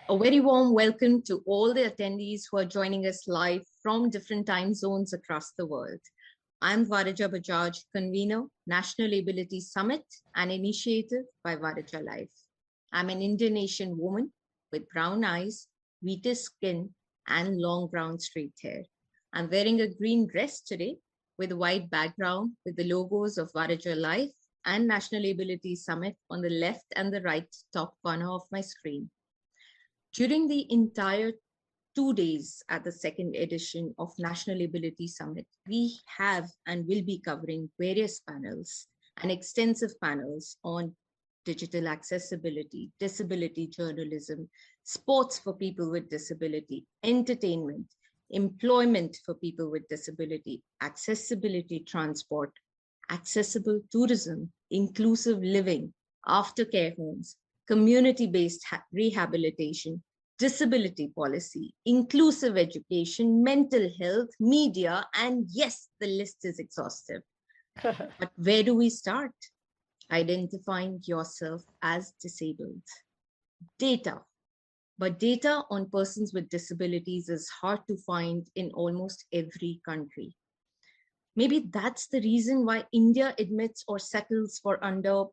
A very warm welcome to all the attendees who are joining us live from different time zones across the world. I'm Varija, convener, National Ability Summit, an initiative by Varija Life. I'm an Indian Asian woman with brown eyes, whitish skin, and long brown straight hair. I'm wearing a green dress today with a white background with the logos of Varija Life and National Ability Summit on the left and the right top corner of my screen. During the entire 2 days at the second edition of National Ability Summit, we have and will be covering various panels and extensive panels on digital accessibility, disability journalism, sports for people with disability, entertainment, employment for people with disability, accessibility transport, accessible tourism, inclusive living, aftercare homes, community-based rehabilitation, disability policy, inclusive education, mental health, media, and yes, the list is exhaustive. But where do we start? Identifying yourself as disabled. Data. But data on persons with disabilities is hard to find in almost every country. Maybe that's the reason why India admits or settles for under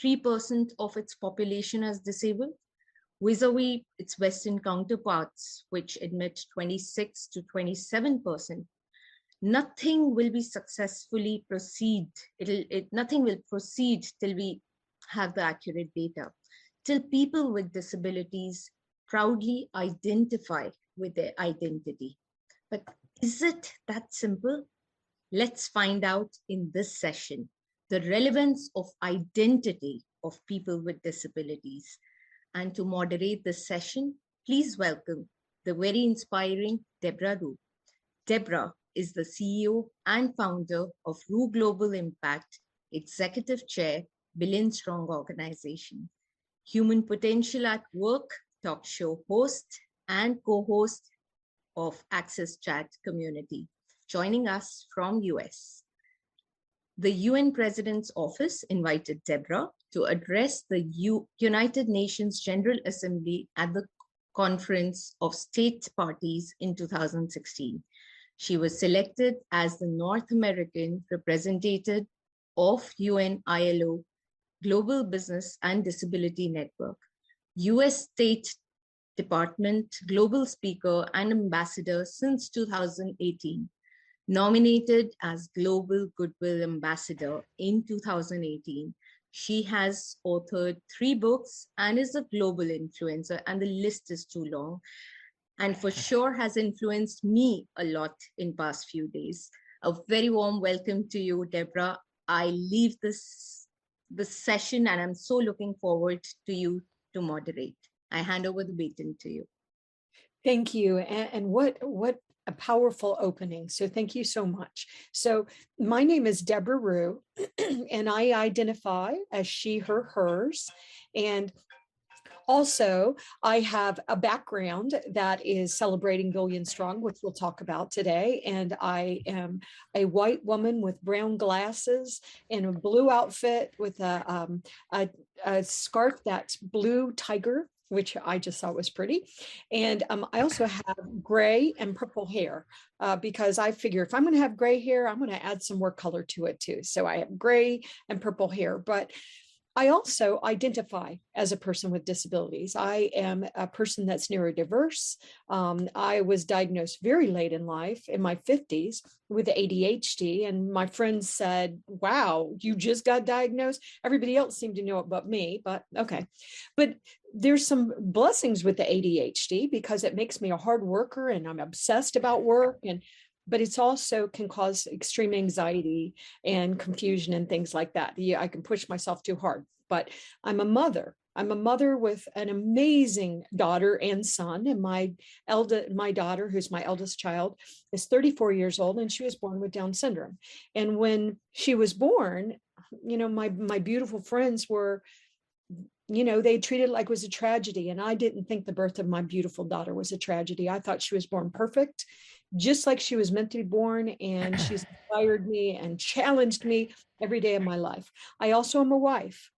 3% of its population as disabled, vis-a-vis its Western counterparts, which admit 26 to 27%. Nothing will be successfully proceed. Nothing will proceed till we have the accurate data, till people with disabilities proudly identify with their identity. But is it that simple? Let's find out in this session the relevance of identity of people with disabilities. And to moderate this session, please welcome the very inspiring Debra. Debra is the CEO and founder of RU Global Impact, Executive Chair, Billion Strong Organization, Human Potential at Work, talk show host and co-host of Access Chat Community, joining us from US. The UN President's Office invited Debra to address the United Nations General Assembly at the Conference of State Parties in 2016. She was selected as the North American representative of UN ILO Global Business and Disability Network, US State Department Global Speaker and Ambassador since 2018. Nominated as Global Goodwill Ambassador in 2018, she has authored 3 books and is a global influencer, and the list is too long, and for sure has influenced me a lot in past few days. A very warm welcome to you, Debra. I leave this session and I'm so looking forward to you to moderate. I hand over the baton to you. Thank you. And what a powerful opening. So thank you so much. So my name is Debra Rue, and I identify as she, her, hers. And also, I have a background that is celebrating Billion Strong, which we'll talk about today. And I am a white woman with brown glasses in a blue outfit with a scarf that's blue tiger, which I just thought was pretty. And I also have gray and purple hair because I figure if I'm going to have gray hair, I'm going to add some more color to it too. So I have gray and purple hair, but I also identify as a person with disabilities. I am a person that's neurodiverse. I was diagnosed very late in life, in my 50s, with ADHD. And my friends said, wow, you just got diagnosed? Everybody else seemed to know it but me, but okay. But there's some blessings with the ADHD because it makes me a hard worker and I'm obsessed about work, but it's also can cause extreme anxiety and confusion and things like that. Yeah, I can push myself too hard, but I'm a mother. I'm a mother with an amazing daughter and son. And my daughter, who's my eldest child, is 34 years old, and she was born with Down syndrome. And when she was born, my beautiful friends were, they treated it like it was a tragedy. And I didn't think the birth of my beautiful daughter was a tragedy. I thought she was born perfect, just like she was meant to be born. And she's inspired me and challenged me every day of my life. I also am a wife.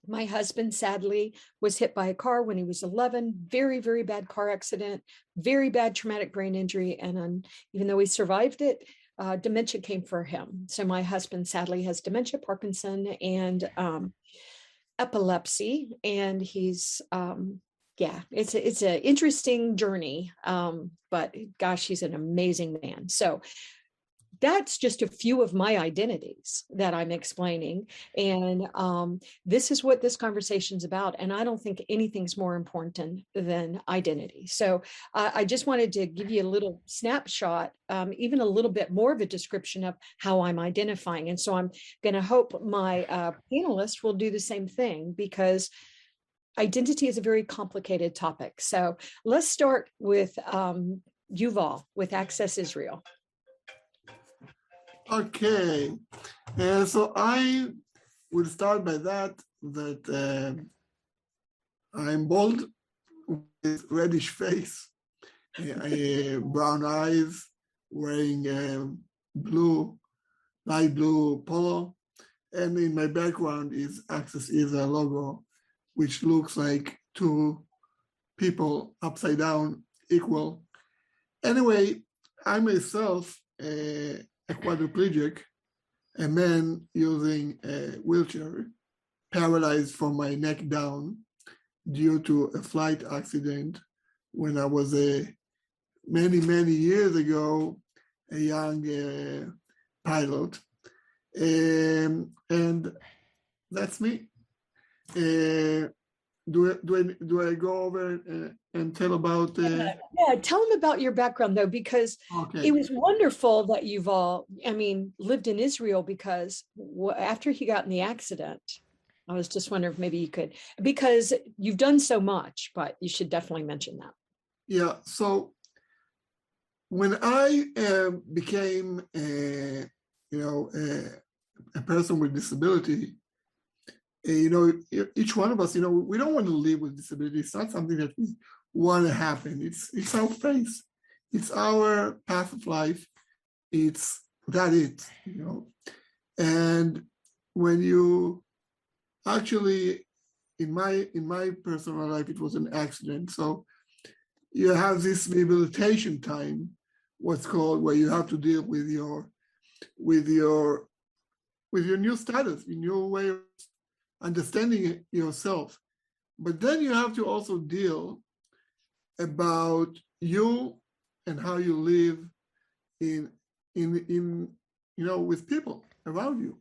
My husband sadly was hit by a car when he was 11, very, very bad car accident, very bad traumatic brain injury. And even though he survived it, dementia came for him. So my husband sadly has dementia, Parkinson, and epilepsy. And he's, yeah, it's an interesting journey. But gosh, he's an amazing man. So that's just a few of my identities that I'm explaining. And this is what this conversation is about. And I don't think anything's more important than identity. So I just wanted to give you a little snapshot, even a little bit more of a description of how I'm identifying. And so I'm going to hope my panelists will do the same thing, because identity is a very complicated topic. So let's start with Yuval with Access Israel. Okay, so I will start by that I'm bald with reddish face, brown eyes, wearing light blue polo, and in my background is Access Israel logo, which looks like two people upside down equal. Anyway, I myself a quadriplegic, a man using a wheelchair, paralyzed from my neck down due to a flight accident when I was many, many years ago, a young pilot. And that's me. Do I go over and tell about? Yeah, tell them about your background though, because it was wonderful that you've all, lived in Israel, because after he got in the accident, I was just wondering if maybe you could, because you've done so much, but you should definitely mention that. Yeah. So when I became a person with disability, each one of us, we don't want to live with disability. It's not something that we want to happen. It's our face. It's our path of life. It's it. And when you actually, in my personal life, it was an accident. So you have this rehabilitation time, what's called, where you have to deal with your new status, your new way of understanding yourself. But then you have to also deal about you and how you live in with people around you.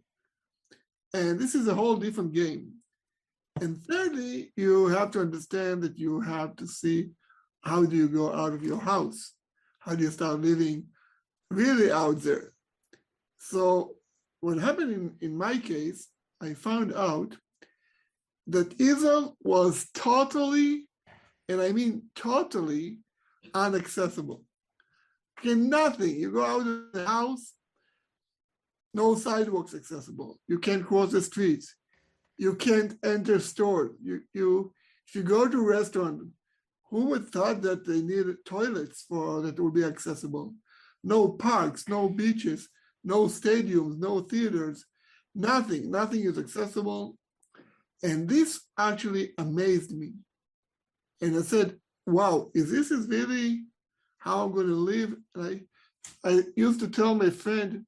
And this is a whole different game. And thirdly, you have to understand that you have to see, how do you go out of your house? How do you start living really out there? So what happened in my case, I found out that Israel was totally, and I mean totally, inaccessible. Okay, nothing. You go out of the house, no sidewalks accessible. You can't cross the streets. You can't enter stores. If you go to a restaurant, who would thought that they needed toilets that would be accessible? No parks, no beaches, no stadiums, no theaters, nothing. Nothing is accessible. And this actually amazed me. And I said, wow, this is really how I'm going to live? And I used to tell my friend,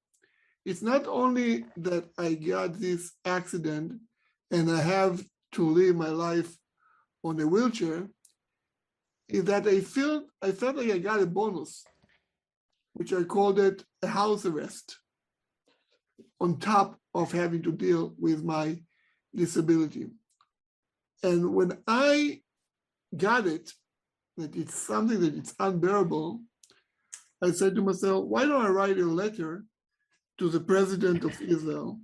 it's not only that I got this accident and I have to live my life on a wheelchair, is that I felt like I got a bonus, which I called it a house arrest, on top of having to deal with my disability. And when I got it, that it's something that it's unbearable, I said to myself, why don't I write a letter to the president of Israel,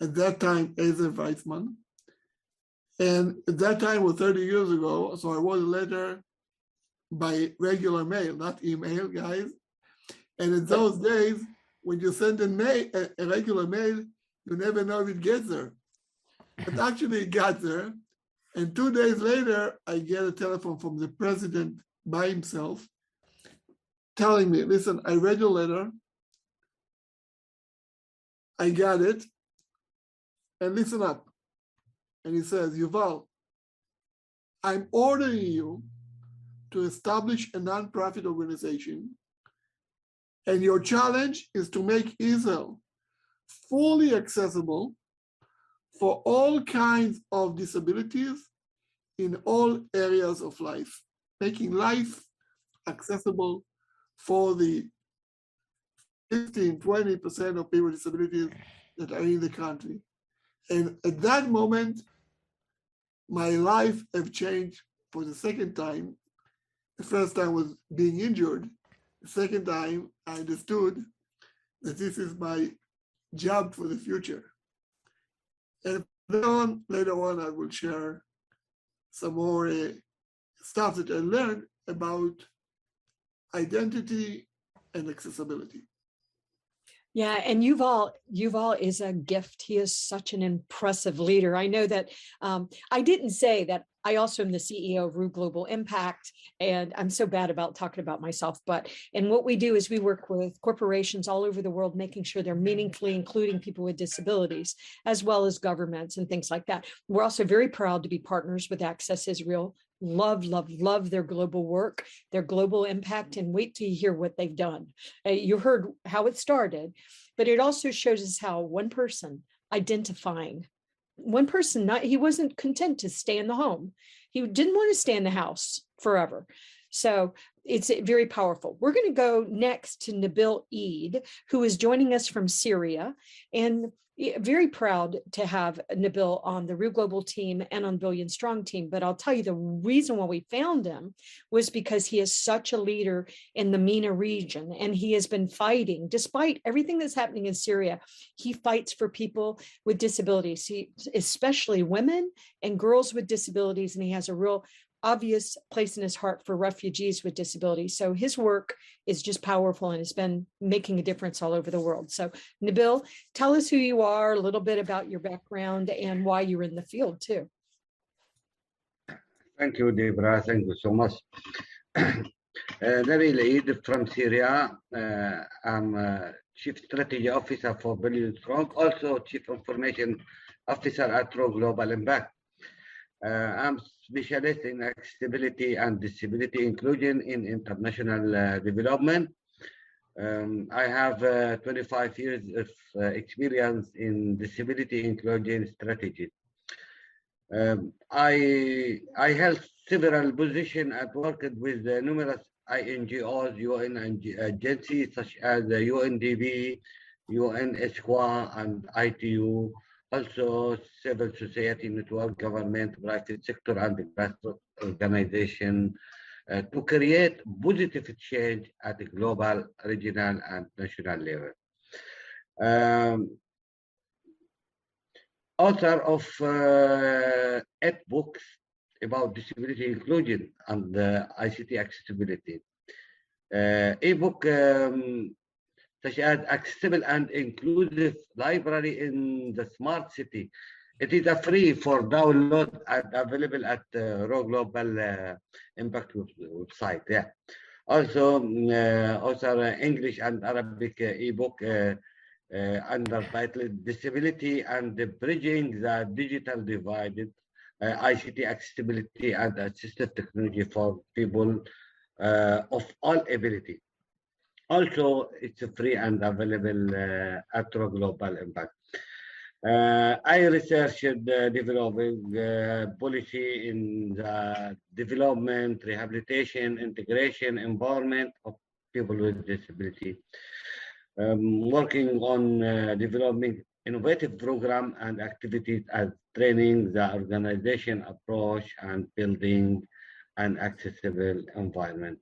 at that time, Ezer Weizmann. And at that time was 30 years ago, so I wrote a letter by regular mail, not email, guys. And in those days, when you send a regular mail, you never know if it gets there. But actually it got there. And 2 days later, I get a telephone from the president by himself telling me, listen, I read your letter. I got it. And listen up. and he says, Yuval, I'm ordering you to establish a nonprofit organization, and your challenge is to make Israel fully accessible for all kinds of disabilities in all areas of life, making life accessible for the 15–20% of people with disabilities that are in the country. And at that moment, my life have changed for the second time. The first time was being injured. The second time, I understood that this is my job for the future. And later on, I will share some more stuff that I learned about identity and accessibility. Yeah, and Yuval is a gift. He is such an impressive leader. I know that I didn't say that I also am the CEO of Rue Global Impact, and I'm so bad about talking about myself. And what we do is we work with corporations all over the world, making sure they're meaningfully including people with disabilities, as well as governments and things like that. We're also very proud to be partners with Access Israel. Love their global work, their global impact, and wait till you hear what they've done. You heard how it started, but it also shows us how one person identifying, he wasn't content to stay in the home. He didn't want to stay in the house forever. So it's very powerful. We're going to go next to Nabil Eid, who is joining us from Syria, and very proud to have Nabil on the Rue Global team and on Billion Strong team. But I'll tell you, the reason why we found him was because he is such a leader in the MENA region, and he has been fighting, despite everything that's happening in Syria. He fights for people with disabilities, especially women and girls with disabilities, and he has a real obvious place in his heart for refugees with disabilities. So his work is just powerful and has been making a difference all over the world. So Nabil, tell us who you are, a little bit about your background and why you're in the field too. Thank you, Debra. Thank you so much. Nabil Eid from Syria. I'm Chief Strategy Officer for Billion Strong, also Chief Information Officer at Rue Global Impact. I'm specialist in accessibility and disability inclusion in international development. I have 25 years of experience in disability inclusion strategy. I held several positions and worked with numerous NGOs, UN agencies such as the UNDP, UNESCO, and ITU. Also, civil society network, government, private sector, and grassroots organization to create positive change at the global, regional, and national level. Author of 8 books about disability inclusion and ICT accessibility. E-book such as Accessible and Inclusive Library in the Smart City. It is free for download and available at Rue Global Impact website. Yeah. Also, English and Arabic ebook under title Disability and Bridging the Digital Divide, ICT Accessibility and Assistive Technology for People of All Ability. Also, it's free and available at Rue Global Impact. I researched developing policy in the development, rehabilitation, integration, empowerment of people with disability. Working on developing innovative program and activities as training the organization approach and building an accessible environment.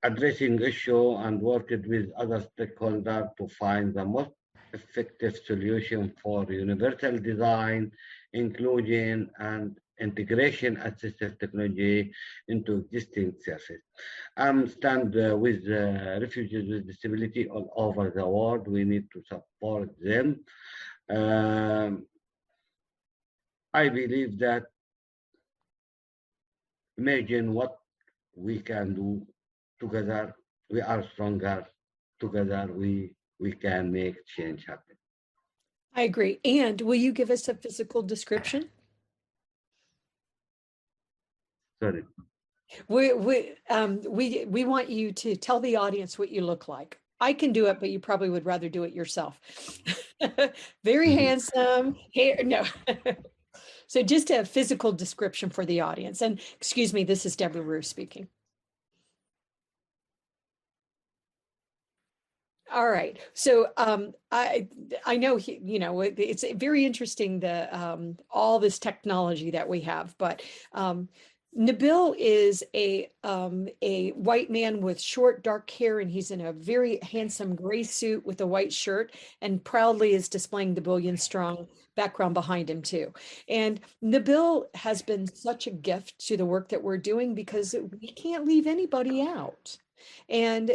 Addressing issue and working with other stakeholders to find the most effective solution for universal design, inclusion, and integration assistive technology into existing services. I'm stand with refugees with disability all over the world. We need to support them. I believe that imagine what we can do together. We are stronger. Together we can make change happen. I agree. And will you give us a physical description? Sorry. We want you to tell the audience what you look like. I can do it, but you probably would rather do it yourself. Very handsome hair. No. So just a physical description for the audience. And excuse me, this is Debra Rue speaking. All right. So I know it's very interesting all this technology that we have, but Nabil is a white man with short dark hair, and he's in a very handsome gray suit with a white shirt, and proudly is displaying the billion strong background behind him too. And Nabil has been such a gift to the work that we're doing because we can't leave anybody out. And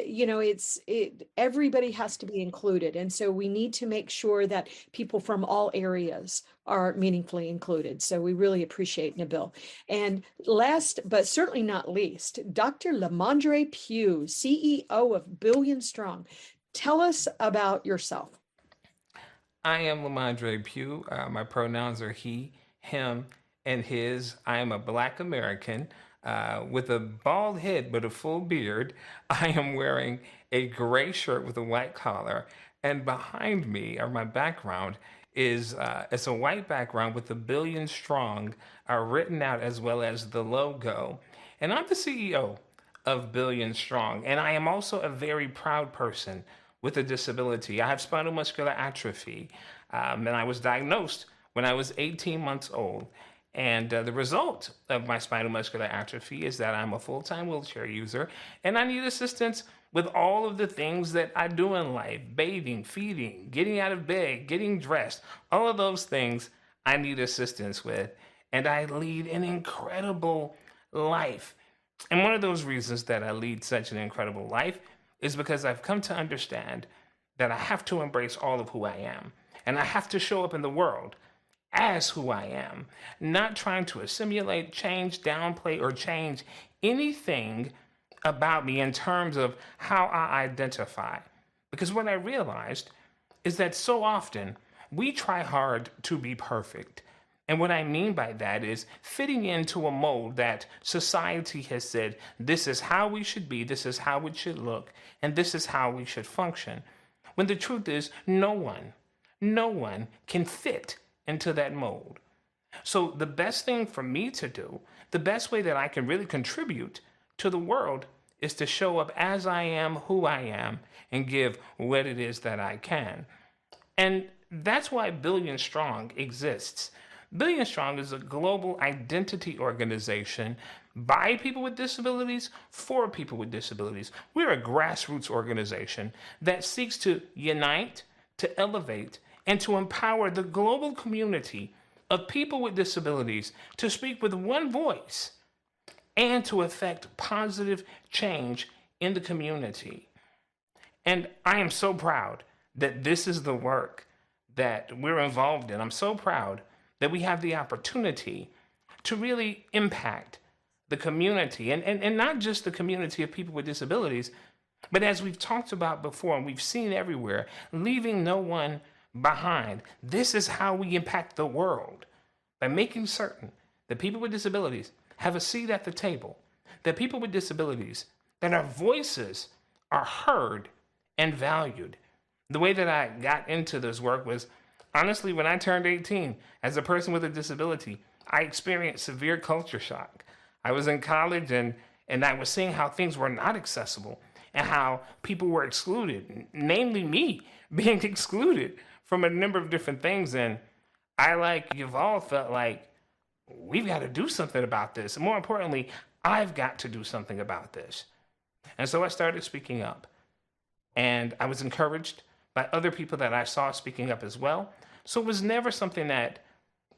everybody has to be included, and so we need to make sure that people from all areas are meaningfully included. So we really appreciate Nabil. And last but certainly not least, Dr. LaMondre Pough, CEO of Billion Strong. Tell us about yourself. I am LaMondre Pough. My pronouns are he, him, and his. I am a Black American with a bald head but a full beard. I am wearing a gray shirt with a white collar, and behind me, or my background, is it's a white background with a billion strong written out, as well as the logo. And I'm the CEO of Billion Strong, and I am also a very proud person with a disability. I have spinal muscular atrophy, and I was diagnosed when I was 18 months old. And the result of my spinal muscular atrophy is that I'm a full-time wheelchair user, and I need assistance with all of the things that I do in life: bathing, feeding, getting out of bed, getting dressed. All of those things I need assistance with, and I lead an incredible life. And one of those reasons that I lead such an incredible life is because I've come to understand that I have to embrace all of who I am, and I have to show up in the world as who I am, not trying to assimilate, change, downplay, or change anything about me in terms of how I identify. Because what I realized is that so often we try hard to be perfect. And what I mean by that is fitting into a mold that society has said, this is how we should be, this is how it should look, and this is how we should function. When the truth is, no one can fit into that mold. So the best thing for me to do, the best way that I can really contribute to the world, is to show up as I am, who I am, and give what it is that I can. And that's why Billion Strong exists. Billion Strong is a global identity organization by people with disabilities, for people with disabilities. We're a grassroots organization that seeks to unite, to elevate, and to empower the global community of people with disabilities to speak with one voice and to effect positive change in the community. And I am so proud that this is the work that we're involved in. I'm so proud that we have the opportunity to really impact the community, and not just the community of people with disabilities, but as we've talked about before and we've seen everywhere, leaving no one behind. This is how we impact the world, by making certain that people with disabilities have a seat at the table, that people with disabilities, that our voices are heard and valued. The way that I got into this work was, honestly, when I turned 18, as a person with a disability, I experienced severe culture shock. I was in college and I was seeing how things were not accessible and how people were excluded, namely me being excluded from a number of different things. And I, like Yuval, felt like we've got to do something about this. And more importantly, I've got to do something about this. And so I started speaking up. And I was encouraged by other people that I saw speaking up as well. So it was never something that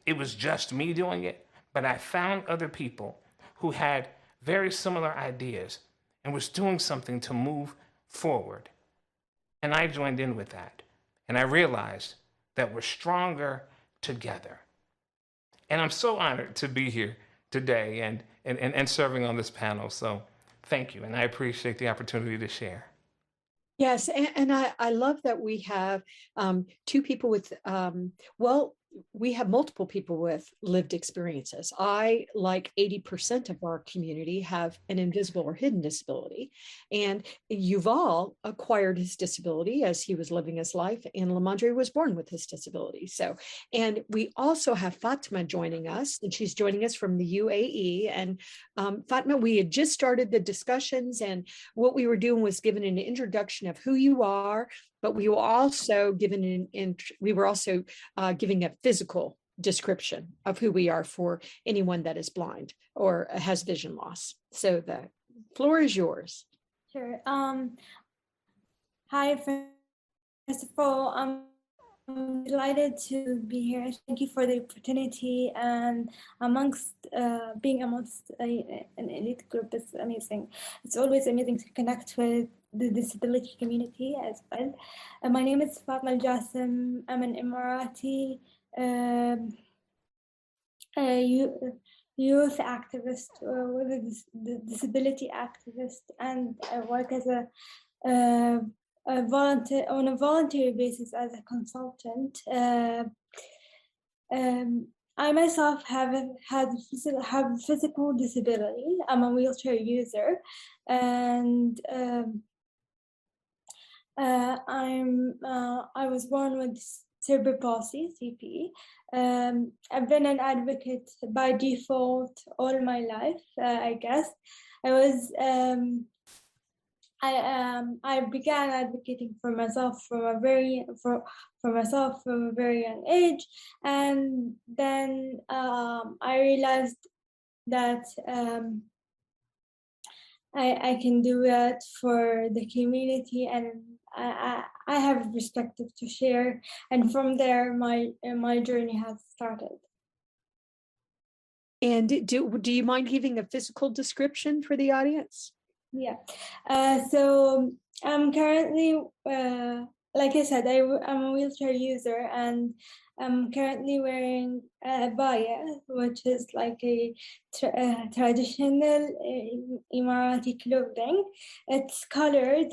it was just me doing it, but I found other people who had very similar ideas and was doing something to move forward. And I joined in with that. And I realized that we're stronger together. And I'm so honored to be here today and serving on this panel. So thank you. And I appreciate the opportunity to share. Yes, and I love that we have two people with, well, we have multiple people with lived experiences. I, like 80% of our community, have an invisible or hidden disability. And Yuval acquired his disability as he was living his life, and LaMondre was born with his disability. So, and we also have Fatma joining us, and she's joining us from the UAE. And Fatma, we had just started the discussions, and what we were doing was giving an introduction of who you are, but we were also giving giving a physical description of who we are for anyone that is blind or has vision loss. So the floor is yours. Sure. Hi, first of all, I'm delighted to be here. Thank you for the opportunity, and being amongst an elite group is amazing. It's always amazing to connect with the disability community as well. My name is Fatma Jassim. I'm an Emirati youth activist, with a disability activist, and I work as a volunteer on a voluntary basis as a consultant. I myself have a physical disability. I'm a wheelchair user, and I was born with cerebral palsy, CP. I've been an advocate by default all my life, I guess. I began advocating for myself from a very young age, and then I realized that I can do that for the community, and I have perspective to share, and from there my journey has started. And do you mind giving a physical description for the audience? Yeah. So I'm currently, like I said, I'm a wheelchair user, and I'm currently wearing a abaya, which is like a traditional Emirati clothing. It's colored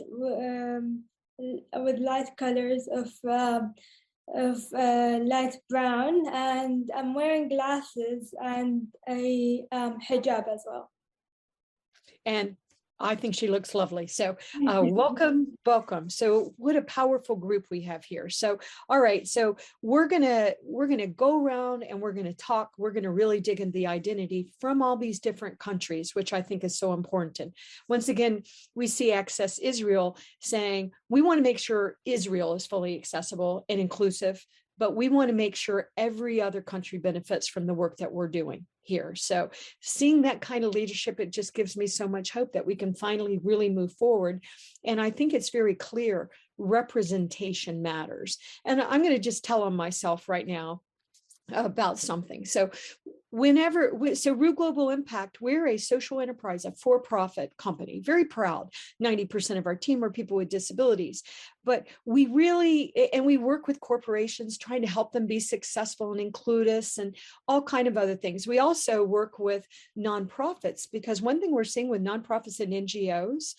with light colors of light brown, and I'm wearing glasses and a hijab as well. And I think she looks lovely. So welcome. So what a powerful group we have here. So, all right. So we're gonna go around and we're gonna talk. We're gonna really dig into the identity from all these different countries, which I think is so important. And once again, we see Access Israel saying we want to make sure Israel is fully accessible and inclusive, but we want to make sure every other country benefits from the work that we're doing here. So seeing that kind of leadership, it just gives me so much hope that we can finally really move forward. And I think it's very clear representation matters. And I'm going to just tell on myself right now about something. So Rue Global Impact, we're a social enterprise, a for-profit company, very proud. 90% of our team are people with disabilities, but we work with corporations trying to help them be successful and include us and all kind of other things. We also work with nonprofits, because one thing we're seeing with nonprofits and NGOs,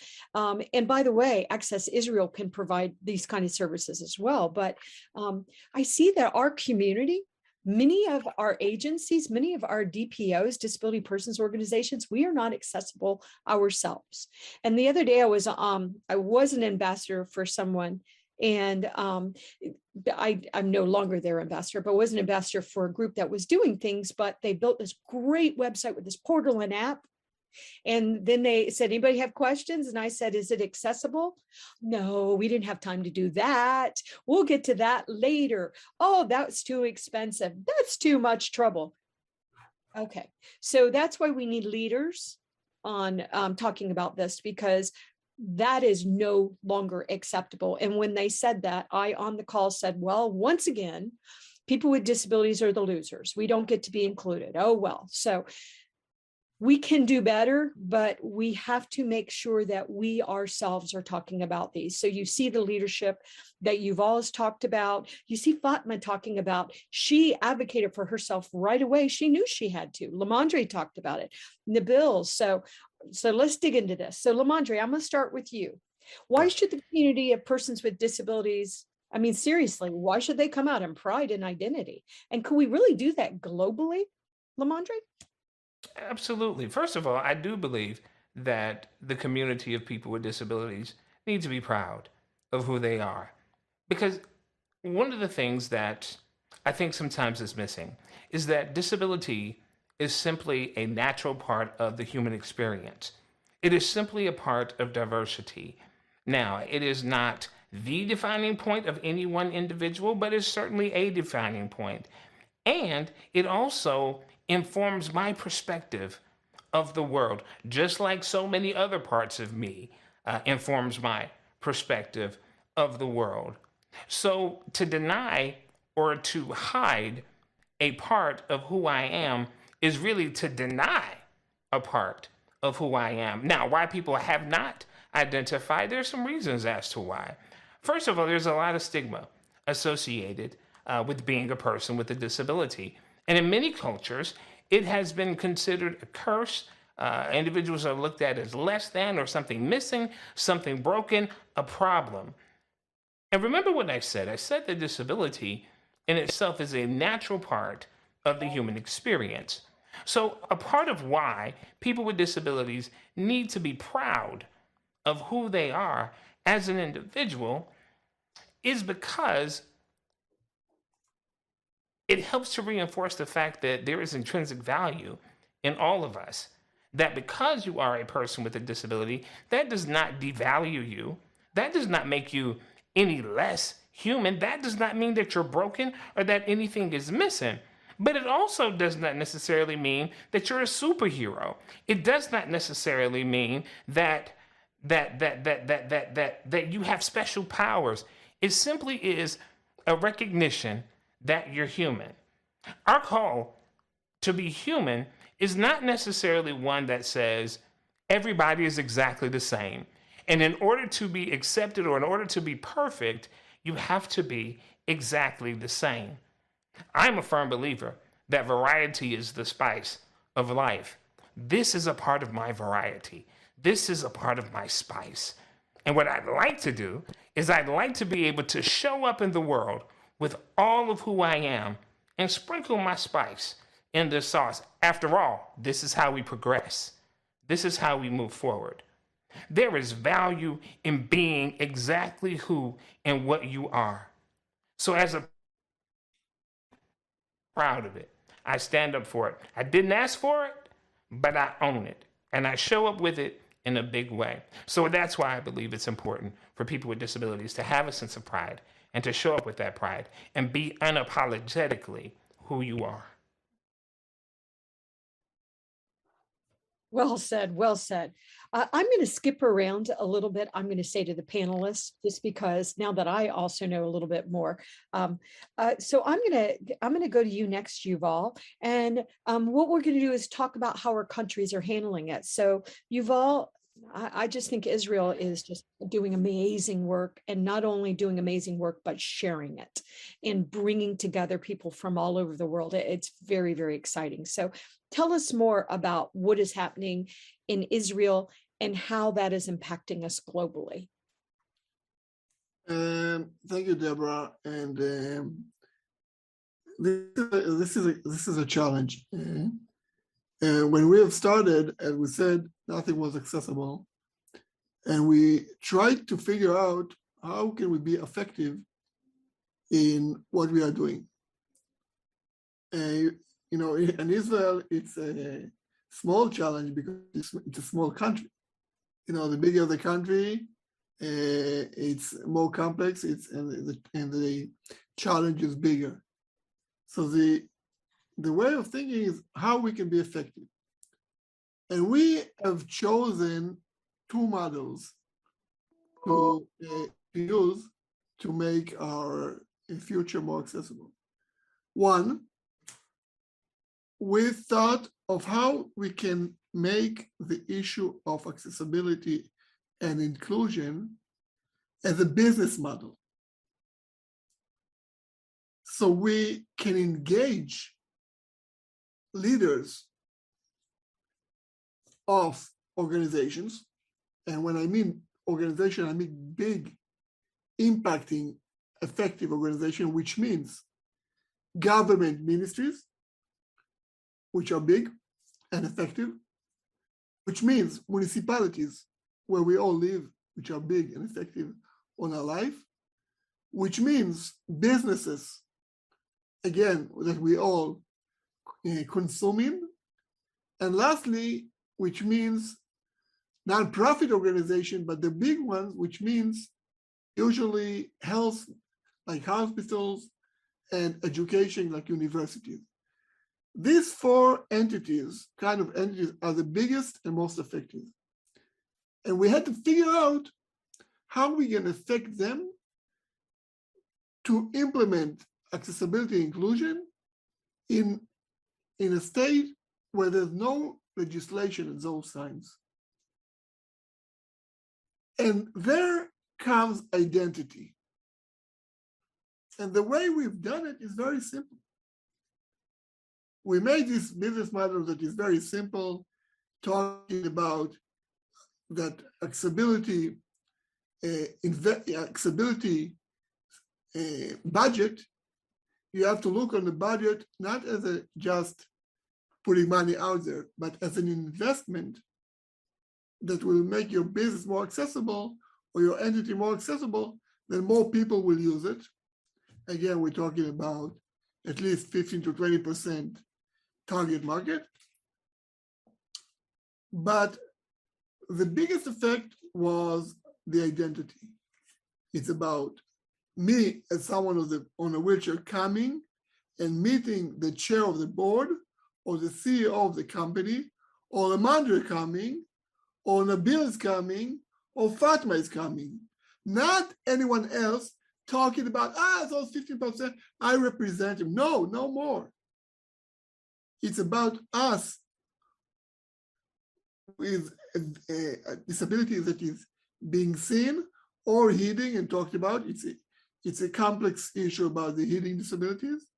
and by the way, Access Israel can provide these kind of services as well. But I see that our community, many of our agencies, many of our DPOs, disability persons organizations, we are not accessible ourselves. And the other day I was an ambassador for someone, and I'm no longer their ambassador, but was an ambassador for a group that was doing things, but they built this great website with this portal and app. And then they said, anybody have questions? And I said, is it accessible? No, we didn't have time to do that. We'll get to that later. Oh, that's too expensive. That's too much trouble. Okay, so that's why we need leaders on talking about this, because that is no longer acceptable. And when they said that, I on the call said, well, once again, people with disabilities are the losers. We don't get to be included. Oh, well, so we can do better, but we have to make sure that we ourselves are talking about these. So you see the leadership that you've always talked about. You see Fatma talking about, she advocated for herself right away. She knew she had to. LaMondre talked about it. Nabil. So let's dig into this. So LaMondre, I'm going to start with you. Why should the community of persons with disabilities, I mean, seriously, why should they come out in pride and identity? And can we really do that globally, LaMondre? Absolutely. First of all, I do believe that the community of people with disabilities need to be proud of who they are. Because one of the things that I think sometimes is missing is that disability is simply a natural part of the human experience. It is simply a part of diversity. Now, it is not the defining point of any one individual, but it's certainly a defining point. And it also informs my perspective of the world, just like so many other parts of me informs my perspective of the world. So to deny or to hide a part of who I am is really to deny a part of who I am. Now, why people have not identified, there's some reasons as to why. First of all, there's a lot of stigma associated with being a person with a disability. And in many cultures, it has been considered a curse. Individuals are looked at as less than or something missing, something broken, a problem. And remember what I said. I said that disability in itself is a natural part of the human experience. So, a part of why people with disabilities need to be proud of who they are as an individual is because it helps to reinforce the fact that there is intrinsic value in all of us. That because you are a person with a disability, that does not devalue you. That does not make you any less human. That does not mean that you're broken or that anything is missing. But it also does not necessarily mean that you're a superhero. It does not necessarily mean that you have special powers. It simply is a recognition that you're human. Our call to be human is not necessarily one that says everybody is exactly the same. And in order to be accepted or in order to be perfect, you have to be exactly the same. I'm a firm believer that variety is the spice of life. This is a part of my variety. This is a part of my spice. And what I'd like to do is I'd like to be able to show up in the world with all of who I am and sprinkle my spice in the sauce. After all, this is how we progress. This is how we move forward. There is value in being exactly who and what you are. So as a proud of it, I stand up for it. I didn't ask for it, but I own it. And I show up with it in a big way. So that's why I believe it's important for people with disabilities to have a sense of pride and to show up with that pride and be unapologetically who you are. Well said, well said. I'm going to skip around a little bit. I'm going to say to the panelists, just because now that I also know a little bit more. So I'm going to go to you next, Yuval. And what we're going to do is talk about how our countries are handling it. So Yuval, I just think Israel is just doing amazing work, and not only doing amazing work, but sharing it and bringing together people from all over the world. It's very, very exciting. So tell us more about what is happening in Israel and how that is impacting us globally. Thank you, Debra. And this is a challenge. When we have started, as we said, nothing was accessible. And we tried to figure out how can we be effective in what we are doing. In Israel, it's a small challenge because it's a small country. The bigger the country, it's more complex. And the challenge is bigger. So the way of thinking is how we can be effective. And we have chosen two models to use to make our future more accessible. One, we thought of how we can make the issue of accessibility and inclusion as a business model. So we can engage leaders of organizations. And when I mean organization, I mean big, impacting, effective organization, which means government ministries, which are big and effective, which means municipalities where we all live, which are big and effective on our life, which means businesses, again, that we all consume in, and lastly, which means non-profit organization, but the big ones, which means usually health, like hospitals, and education, like universities. These four entities, kind of entities, are the biggest and most effective. And we had to figure out how we can affect them to implement accessibility and inclusion in a state where there's no legislation in those signs. And there comes identity. And the way we've done it is very simple. We made this business model that is very simple, talking about that accessibility, budget. You have to look on the budget not as a just putting money out there, but as an investment that will make your business more accessible or your entity more accessible, then more people will use it. Again, we're talking about at least 15 to 20% target market. But the biggest effect was the identity. It's about me as someone on a wheelchair coming and meeting the chair of the board or the CEO of the company, or LaMondre coming, or Nabil is coming, or Fatma is coming. Not anyone else talking about, those 15%, I represent him. No, no more. It's about us with a disability that is being seen or hidden and talked about. It's a complex issue about the hidden disabilities.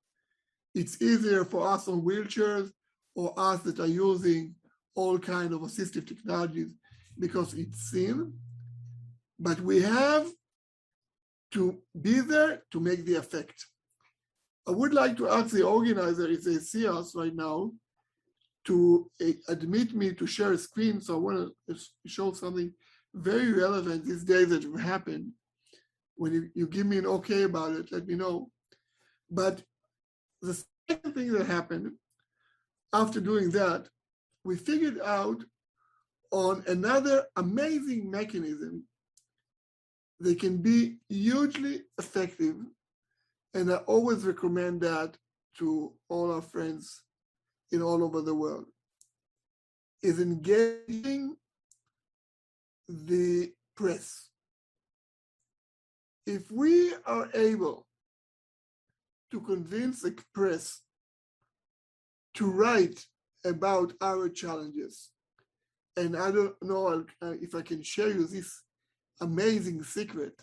It's easier for us on wheelchairs or us that are using all kinds of assistive technologies because it's seen. But we have to be there to make the effect. I would like to ask the organizer, if they see us right now, to admit me to share a screen. So I want to show something very relevant these days that have happened. When you give me an okay about it, let me know. But the second thing that happened after doing that, we figured out on another amazing mechanism that can be hugely effective. And I always recommend that to all our friends in all over the world, is engaging the press. If we are able to convince the press to write about our challenges, and I don't know if I can share you this amazing secret,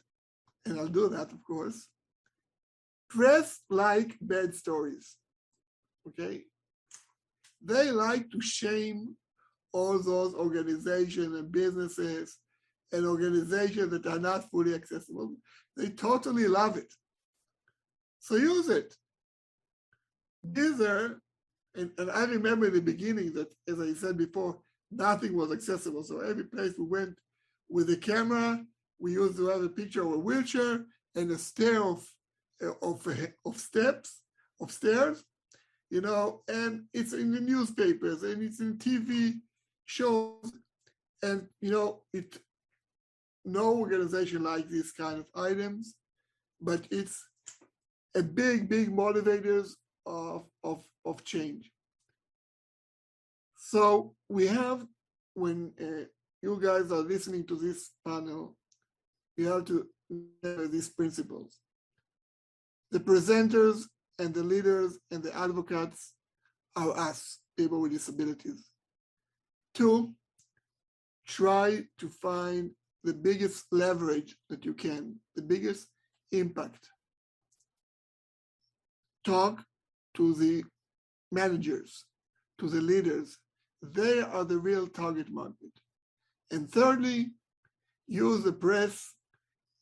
and I'll do that, of course. Press like bad stories, okay? They like to shame all those organizations and businesses and organizations that are not fully accessible. They totally love it. So use it. These are, and I remember in the beginning that, as I said before, nothing was accessible. So every place we went with a camera, we used to have a picture of a wheelchair and a stair of stairs, you know, and it's in the newspapers and it's in TV shows, and you know, no organization like these kind of items, but it's a big motivators of change. So we have, when you guys are listening to this panel, you have to remember these principles. The presenters and the leaders and the advocates are us, people with disabilities. 2, try to find the biggest leverage that you can, the biggest impact. Talk to the managers, to the leaders. They are the real target market. And thirdly, use the press,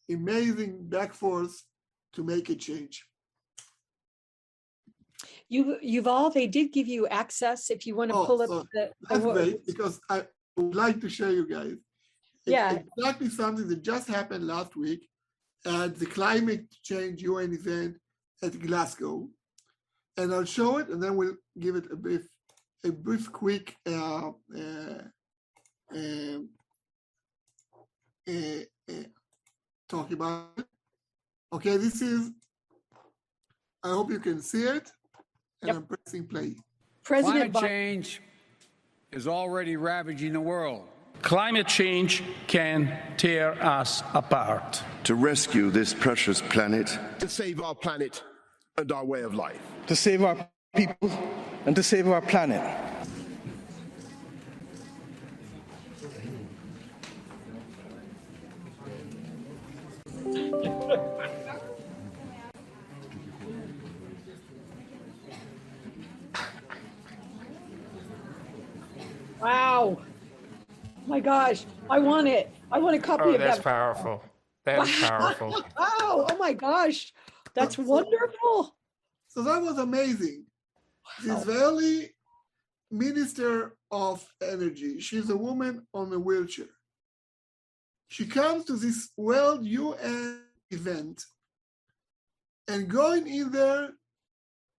amazing back force to make a change. Yuval, they did give you access if you want to pull up So the that's great, because I would like to show you guys exactly something that just happened last week at the climate change UN event at Glasgow. And I'll show it, and then we'll give it a brief quick talk about it. Okay, this is, I hope you can see it, and I'm pressing play. Climate change is already ravaging the world. Climate change can tear us apart. To rescue this precious planet. To save our planet and our way of life. To save our people and to save our planet. Wow. My gosh, I want it. I want a copy of that. That's powerful. That is powerful. Wow. Oh my gosh. That's wonderful. So that was amazing. The Israeli Minister of Energy, she's a woman on a wheelchair. She comes to this World UN event, and going in there,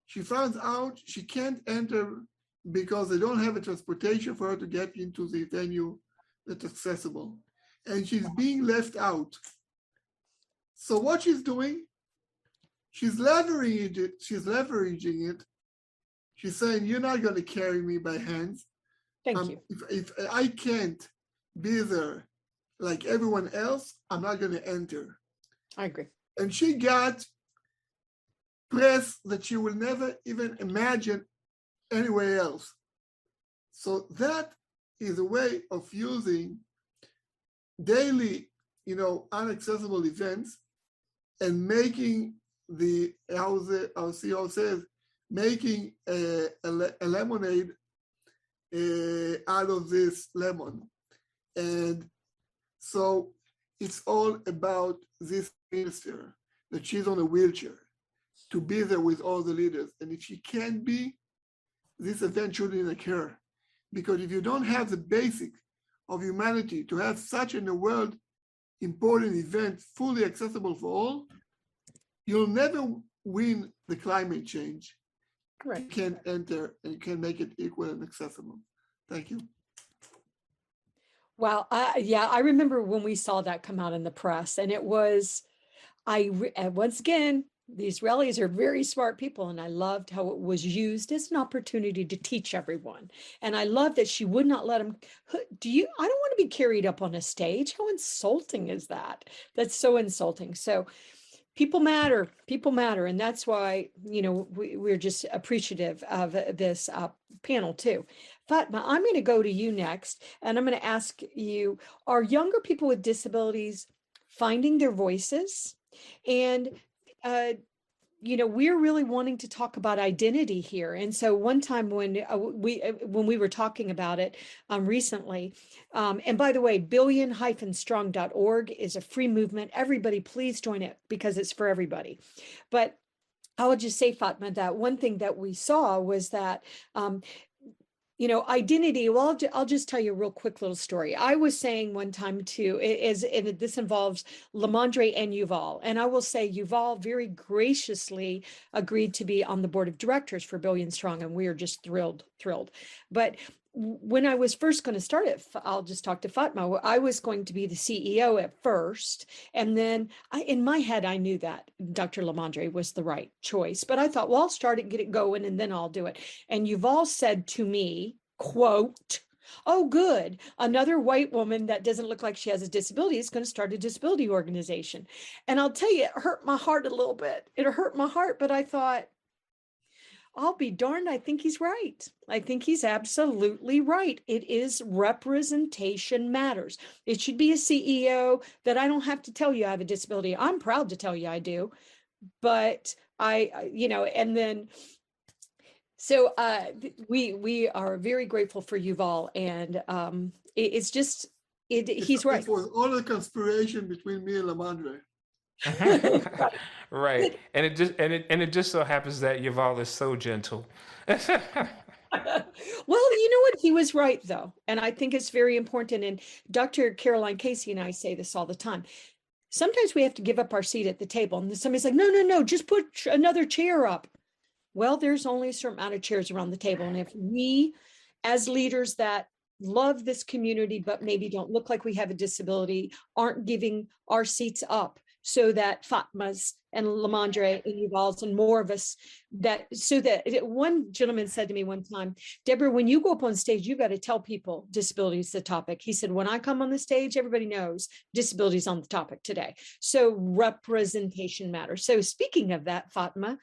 she finds out she can't enter because they don't have a transportation for her to get into the venue that's accessible. And she's being left out. So what she's doing, she's leveraging it. She's saying, you're not going to carry me by hands. Thank you. If I can't be there like everyone else, I'm not going to enter. I agree. And she got press that she will never even imagine anywhere else. So that is a way of using daily, inaccessible events and making our CEO says, making a lemonade out of this lemon. And so it's all about this minister, that she's on a wheelchair, to be there with all the leaders. And if she can't be, this event shouldn't occur. Because if you don't have the basic of humanity to have such in the world important event fully accessible for all, you'll never win the climate change. Correct. You can't enter and you can make it equal and accessible. Thank you. Wow. I remember when we saw that come out in the press, and it was, once again, the Israelis are very smart people, and I loved how it was used as an opportunity to teach everyone. And I love that she would not let them, I don't want to be carried up on a stage. How insulting is that? That's so insulting. So people matter. And that's why, we're just appreciative of this panel too. Fatma, I'm going to go to you next, and I'm going to ask you, are younger people with disabilities finding their voices? And we're really wanting to talk about identity here. And so one time when we were talking about it recently, and by the way, billion-strong.org is a free movement. Everybody, please join it because it's for everybody. But I would just say, Fatma, that one thing that we saw was that identity. Well, I'll just tell you a real quick little story. I was saying one time too, and this involves LaMondre and Yuval. And I will say Yuval very graciously agreed to be on the board of directors for Billion Strong. And we are just thrilled. But when I was first going to start it, I'll just talk to Fatma. I was going to be the CEO at first. And then in my head, I knew that Dr. LaMondre was the right choice. But I thought, well, I'll start it, get it going, and then I'll do it. And Yuval said to me, quote, "Oh, good. Another white woman that doesn't look like she has a disability is going to start a disability organization." And I'll tell you, it hurt my heart a little bit. It hurt my heart, but I thought, I'll be darned. I think he's right. I think he's absolutely right. It is representation matters. It should be a CEO that I don't have to tell you I have a disability. I'm proud to tell you I do, but and then, so we are very grateful for Yuval, and it's just, He's right. It was all a conspiration between me and LaMondre. Right. And it just so happens that Yuval is so gentle. Well, you know what? He was right, though. And I think it's very important. And Dr. Caroline Casey and I say this all the time. Sometimes we have to give up our seat at the table. And somebody's like, no, just put another chair up. Well, there's only a certain amount of chairs around the table. And if we, as leaders that love this community, but maybe don't look like we have a disability, aren't giving our seats up so that Fatma's and LaMondre and Yuval's and more of us, one gentleman said to me one time, Debra, when you go up on stage, you got to tell people disability is the topic. He said, when I come on the stage, everybody knows disability is on the topic today. So representation matters. So speaking of that, Fatma,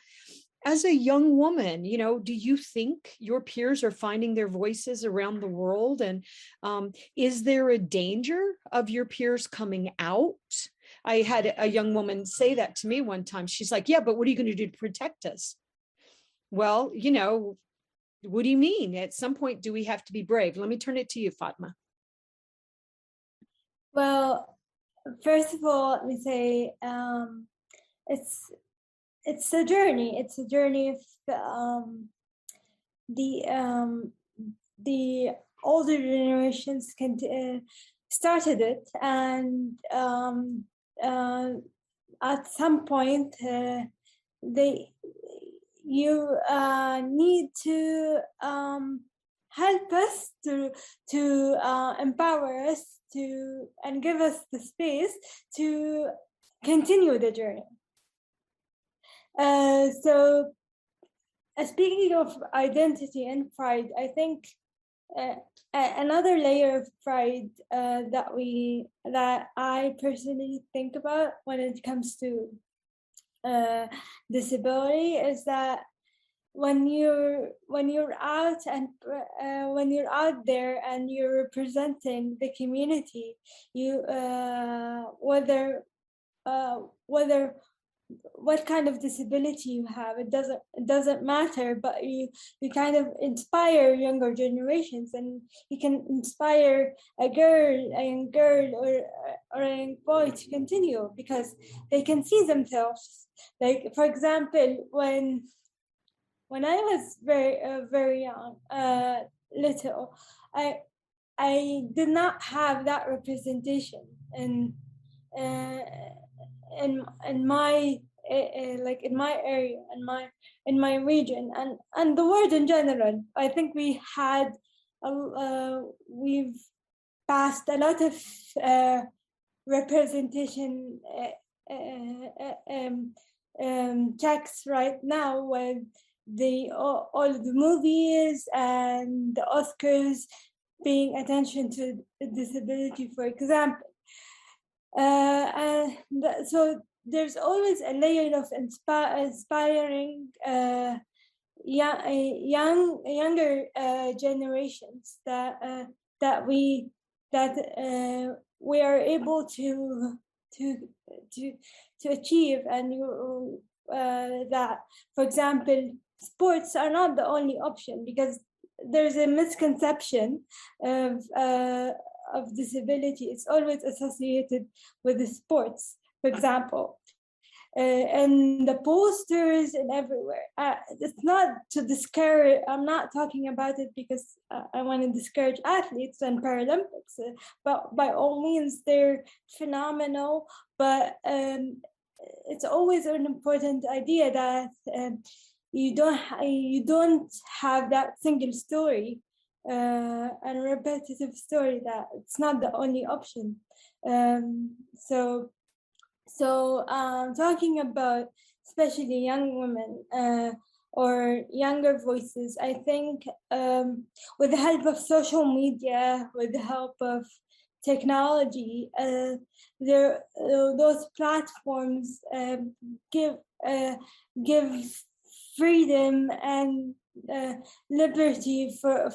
as a young woman, do you think your peers are finding their voices around the world? And is there a danger of your peers coming out? I had a young woman say that to me one time. She's like, yeah, but what are you going to do to protect us? Well, what do you mean? At some point, do we have to be brave? Let me turn it to you, Fatma. Well, first of all, let me say it's a journey. It's a journey of the older generations started it, and at some point you need to help us to empower us and give us the space to continue the journey. So speaking of identity and pride, I think another layer of pride that I personally think about when it comes to disability is that when you're out and when you're out there and you're representing the community, you whether what kind of disability you have, it doesn't matter, but you kind of inspire younger generations, and you can inspire a young girl or a young boy to continue because they can see themselves. Like, for example, when I was very young, little, I did not have that representation in my like in my area, in my region, and the world in general. I think we've passed a lot of representation checks right now with all the movies and the Oscars paying attention to disability, for example. So there's always a layer of inspiring younger generations that we are able to achieve, and that, for example, sports are not the only option, because there's a misconception of disability. It's always associated with the sports, for example, and the posters and everywhere. It's not to discourage. I'm not talking about it because I want to discourage athletes and Paralympics, but by all means, they're phenomenal. But it's always an important idea that you don't have that single story and a repetitive story, that it's not the only option. So talking about especially young women or younger voices, I think with the help of social media, with the help of technology, those platforms give freedom and liberty for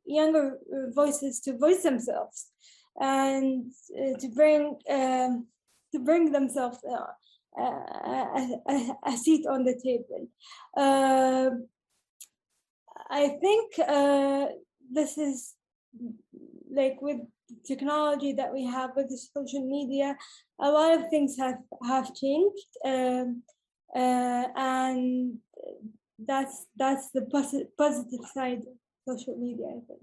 younger voices to voice themselves and to bring themselves a seat on the table. I think this is like with technology that we have with the social media, a lot of things have changed, and that's the positive side of social media, I think.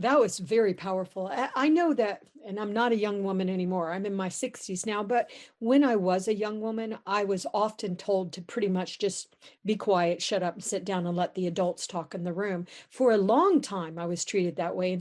That was very powerful. I know that, and I'm not a young woman anymore. I'm in my 60s now, but when I was a young woman, I was often told to pretty much just be quiet, shut up, and sit down and let the adults talk in the room. For a long time, I was treated that way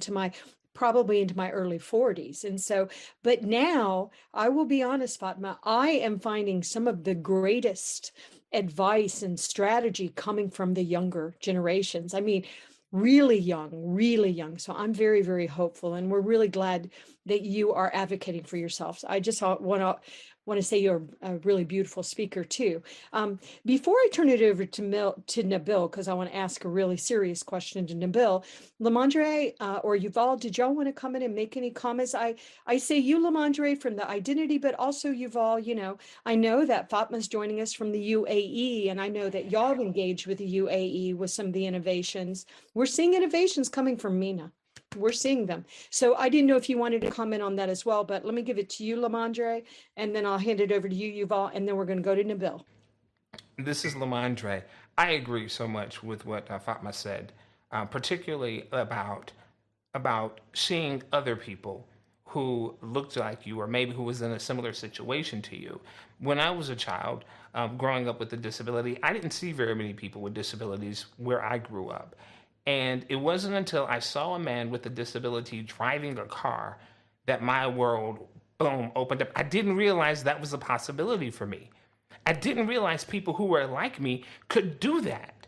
probably into my early 40s. And so, but now I will be honest, Fatma, I am finding some of the greatest advice and strategy coming from the younger generations. I mean, really young. So I'm very, very hopeful. And we're really glad that you are advocating for yourselves. I just want to say you're a really beautiful speaker too. Before I turn it over to Nabil, because I want to ask a really serious question to Nabil, LaMondre or Yuval, did y'all want to come in and make any comments? I say you, LaMondre, from the identity, but also Yuval, you know, I know that Fatma's joining us from the UAE, and I know that y'all have engaged with the UAE with some of the innovations. We're seeing innovations coming from MENA. We're seeing them. So I didn't know if you wanted to comment on that as well, but let me give it to you, LaMondre, and then I'll hand it over to you, Yuval, and then we're going to go to Nabil. This is LaMondre. I agree so much with what Fatma said, particularly about seeing other people who looked like you or maybe who was in a similar situation to you. When I was a child, growing up with a disability, I didn't see very many people with disabilities where I grew up. And it wasn't until I saw a man with a disability driving a car that my world, boom, opened up. I didn't realize that was a possibility for me. I didn't realize people who were like me could do that.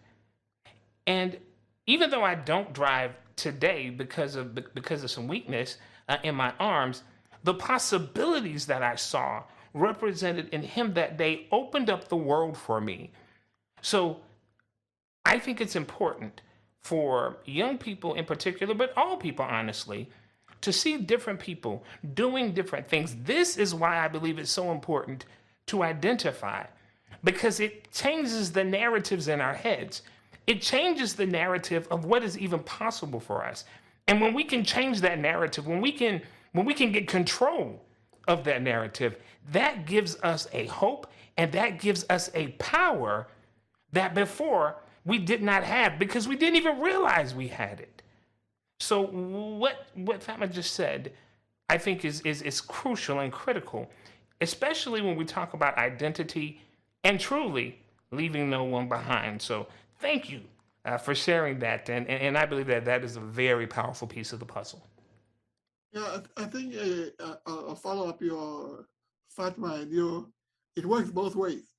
And even though I don't drive today because of some weakness in my arms, the possibilities that I saw represented in him that day opened up the world for me. So I think it's important for young people in particular, but all people, honestly, to see different people doing different things. This is why I believe it's so important to identify, because it changes the narratives in our heads. It changes the narrative of what is even possible for us. And when we can change that narrative, when we can get control of that narrative, that gives us a hope and that gives us a power that before we did not have, because we didn't even realize we had it. So what Fatma just said, I think is crucial and critical, especially when we talk about identity and truly leaving no one behind. So thank you for sharing that. And I believe that is a very powerful piece of the puzzle. Yeah, I think I'll follow up your Fatma and it works both ways.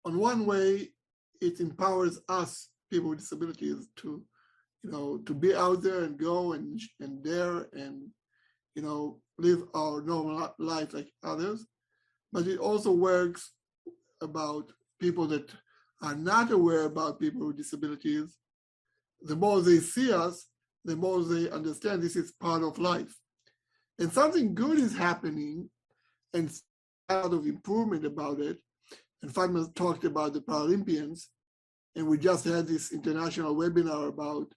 On one way, it empowers us, people with disabilities, to be out there and go and dare and, live our normal life like others. But it also works about people that are not aware about people with disabilities. The more they see us, the more they understand this is part of life. And something good is happening and a lot of improvement about it. And Fatma talked about the Paralympians, and we just had this international webinar about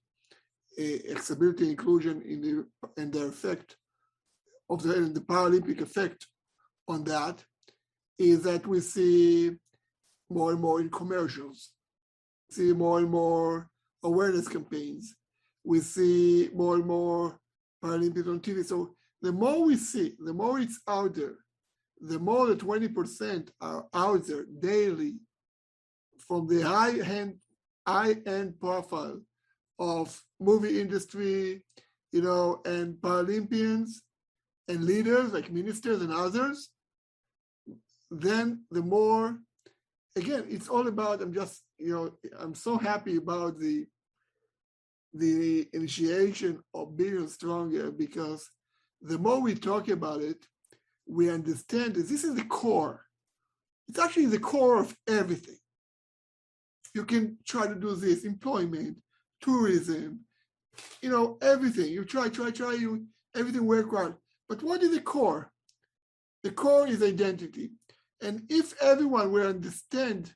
accessibility inclusion and their effect of the Paralympic effect on that, is that we see more and more in commercials, see more and more awareness campaigns, we see more and more Paralympics on TV. So the more we see, the more it's out there, the more the 20% are out there daily from the high-end profile of movie industry, and Paralympians and leaders like ministers and others, then the more, again, it's all about, I'm so happy about the initiation of Bigger Stronger, because the more we talk about it, we understand that this is the core. It's actually the core of everything. You can try to do this, employment, tourism, everything. You try, everything works well. But what is the core? The core is identity. And if everyone will understand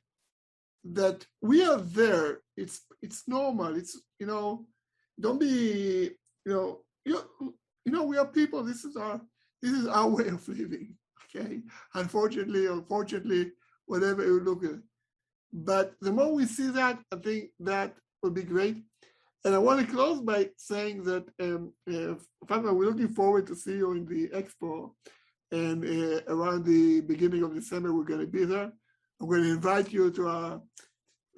that we are there, it's normal. It's, don't be we are people. This is our way of living. Okay, unfortunately, or fortunately, whatever you look at. But the more we see that, I think that would be great. And I want to close by saying that, Fatma, we're looking forward to see you in the expo. And around the beginning of December, we're going to be there. I'm going to invite you to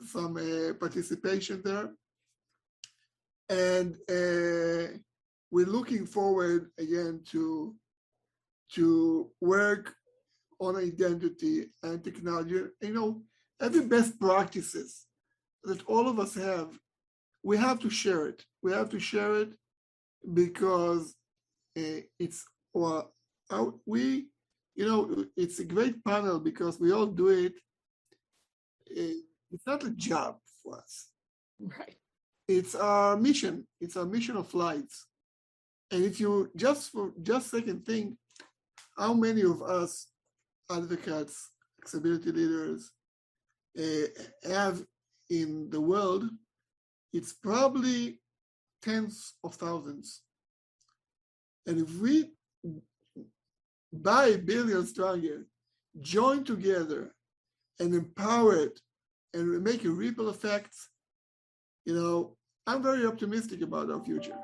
some participation there. And we're looking forward again to work on identity and technology. Every best practices that all of us have, we have to share it. We have to share it because it's a great panel because we all do it. It's not a job for us. Right. It's our mission. It's our mission of life. And if you just second think, how many of us advocates, accessibility leaders have in the world, it's probably tens of thousands. And if we by billions stronger, join together and empower it and make a ripple effect, I'm very optimistic about our future.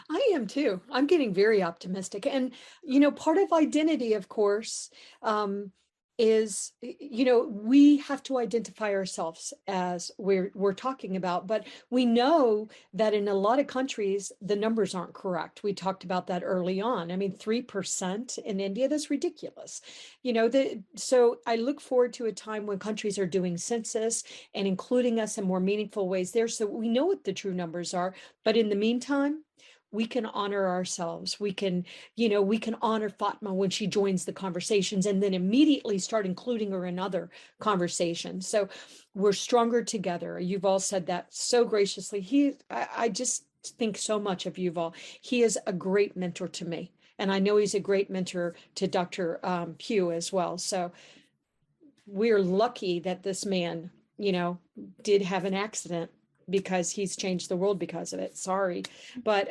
I am too. I'm getting very optimistic. And, part of identity, of course, is, we have to identify ourselves as we're talking about, but we know that in a lot of countries, the numbers aren't correct. We talked about that early on. 3% in India, that's ridiculous. So I look forward to a time when countries are doing census and including us in more meaningful ways there. So we know what the true numbers are, but in the meantime, we can honor ourselves. We can honor Fatma when she joins the conversations and then immediately start including her in other conversations. So we're stronger together. Yuval said that so graciously. I just think so much of Yuval. He is a great mentor to me. And I know he's a great mentor to Dr. Pough as well. So we're lucky that this man, did have an accident, because he's changed the world because of it. Sorry, but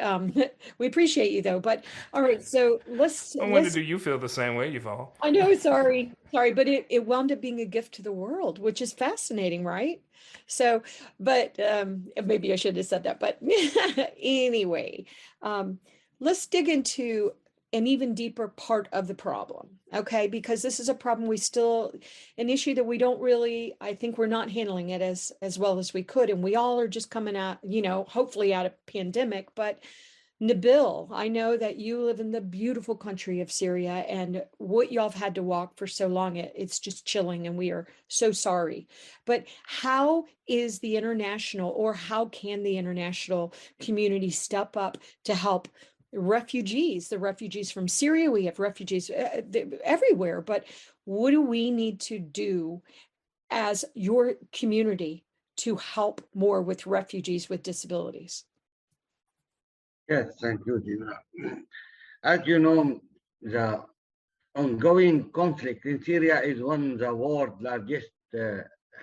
we appreciate you though. But all right, so let's. I wonder, do you feel the same way, Yuval? I know, sorry, but it wound up being a gift to the world, which is fascinating, right? So, but maybe I should have said that. But anyway, let's dig into an even deeper part of the problem, okay? Because this is a problem an issue that we don't really, I think we're not handling it as well as we could. And we all are just coming out, hopefully out of pandemic. But Nabil, I know that you live in the beautiful country of Syria, and what y'all have had to walk for so long, it's just chilling, and we are so sorry. But how is the international, or how can the international community step up to help the refugees from Syria? We have refugees everywhere, but what do we need to do as your community to help more with refugees with disabilities? Yes, thank you, Debra. As you know, the ongoing conflict in Syria is one of the world's largest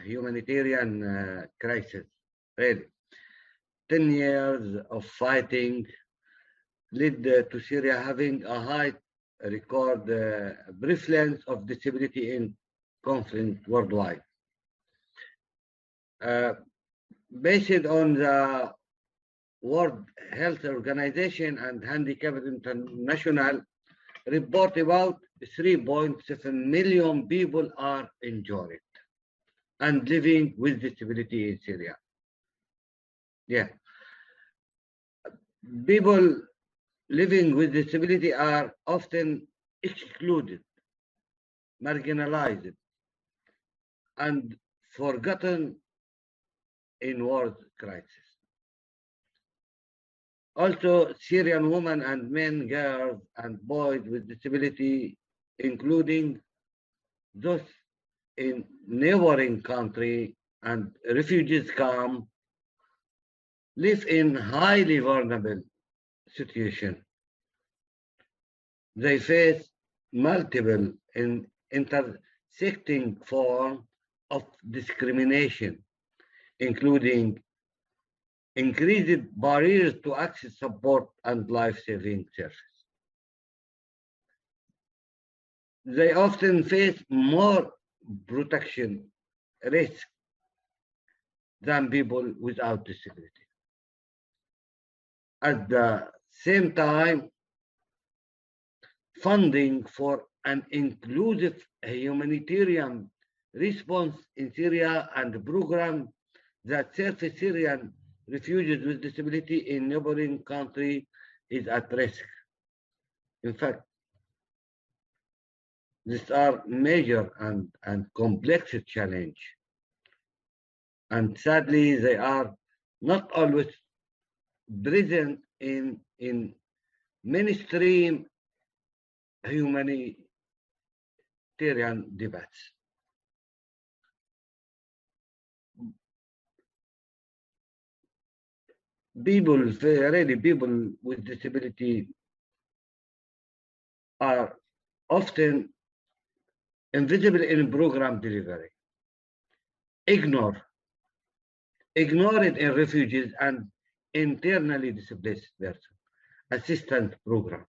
humanitarian crisis, really. 10 years of fighting led to Syria having a high record prevalence of disability in conflict worldwide. Based on the World Health Organization and Handicapped International report, about 3.7 million people are injured and living with disability in Syria. Yeah. People living with disability are often excluded, marginalized, and forgotten in war crisis. Also, Syrian women and men, girls and boys with disability, including those in neighboring country and refugees camp, live in highly vulnerable situation. They face multiple and intersecting forms of discrimination, including increased barriers to access support and life-saving services. They often face more protection risk than people without disability. At the same time, funding for an inclusive humanitarian response in Syria and program that serve Syrian refugees with disability in neighboring country is at risk. In fact, these are major and complex challenge. And sadly, they are not always present in mainstream humanitarian debates. People with disability are often invisible in program delivery, ignored in refugees and internally displaced person assistance program,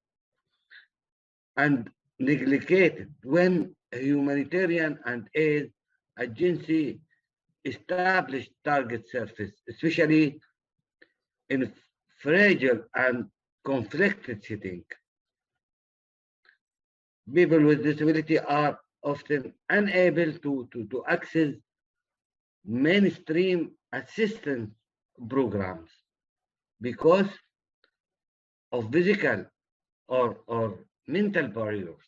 and neglected when humanitarian and aid agency establish target surface, especially in fragile and conflicted setting. People with disability are often unable to access mainstream assistance programs because of physical or mental barriers.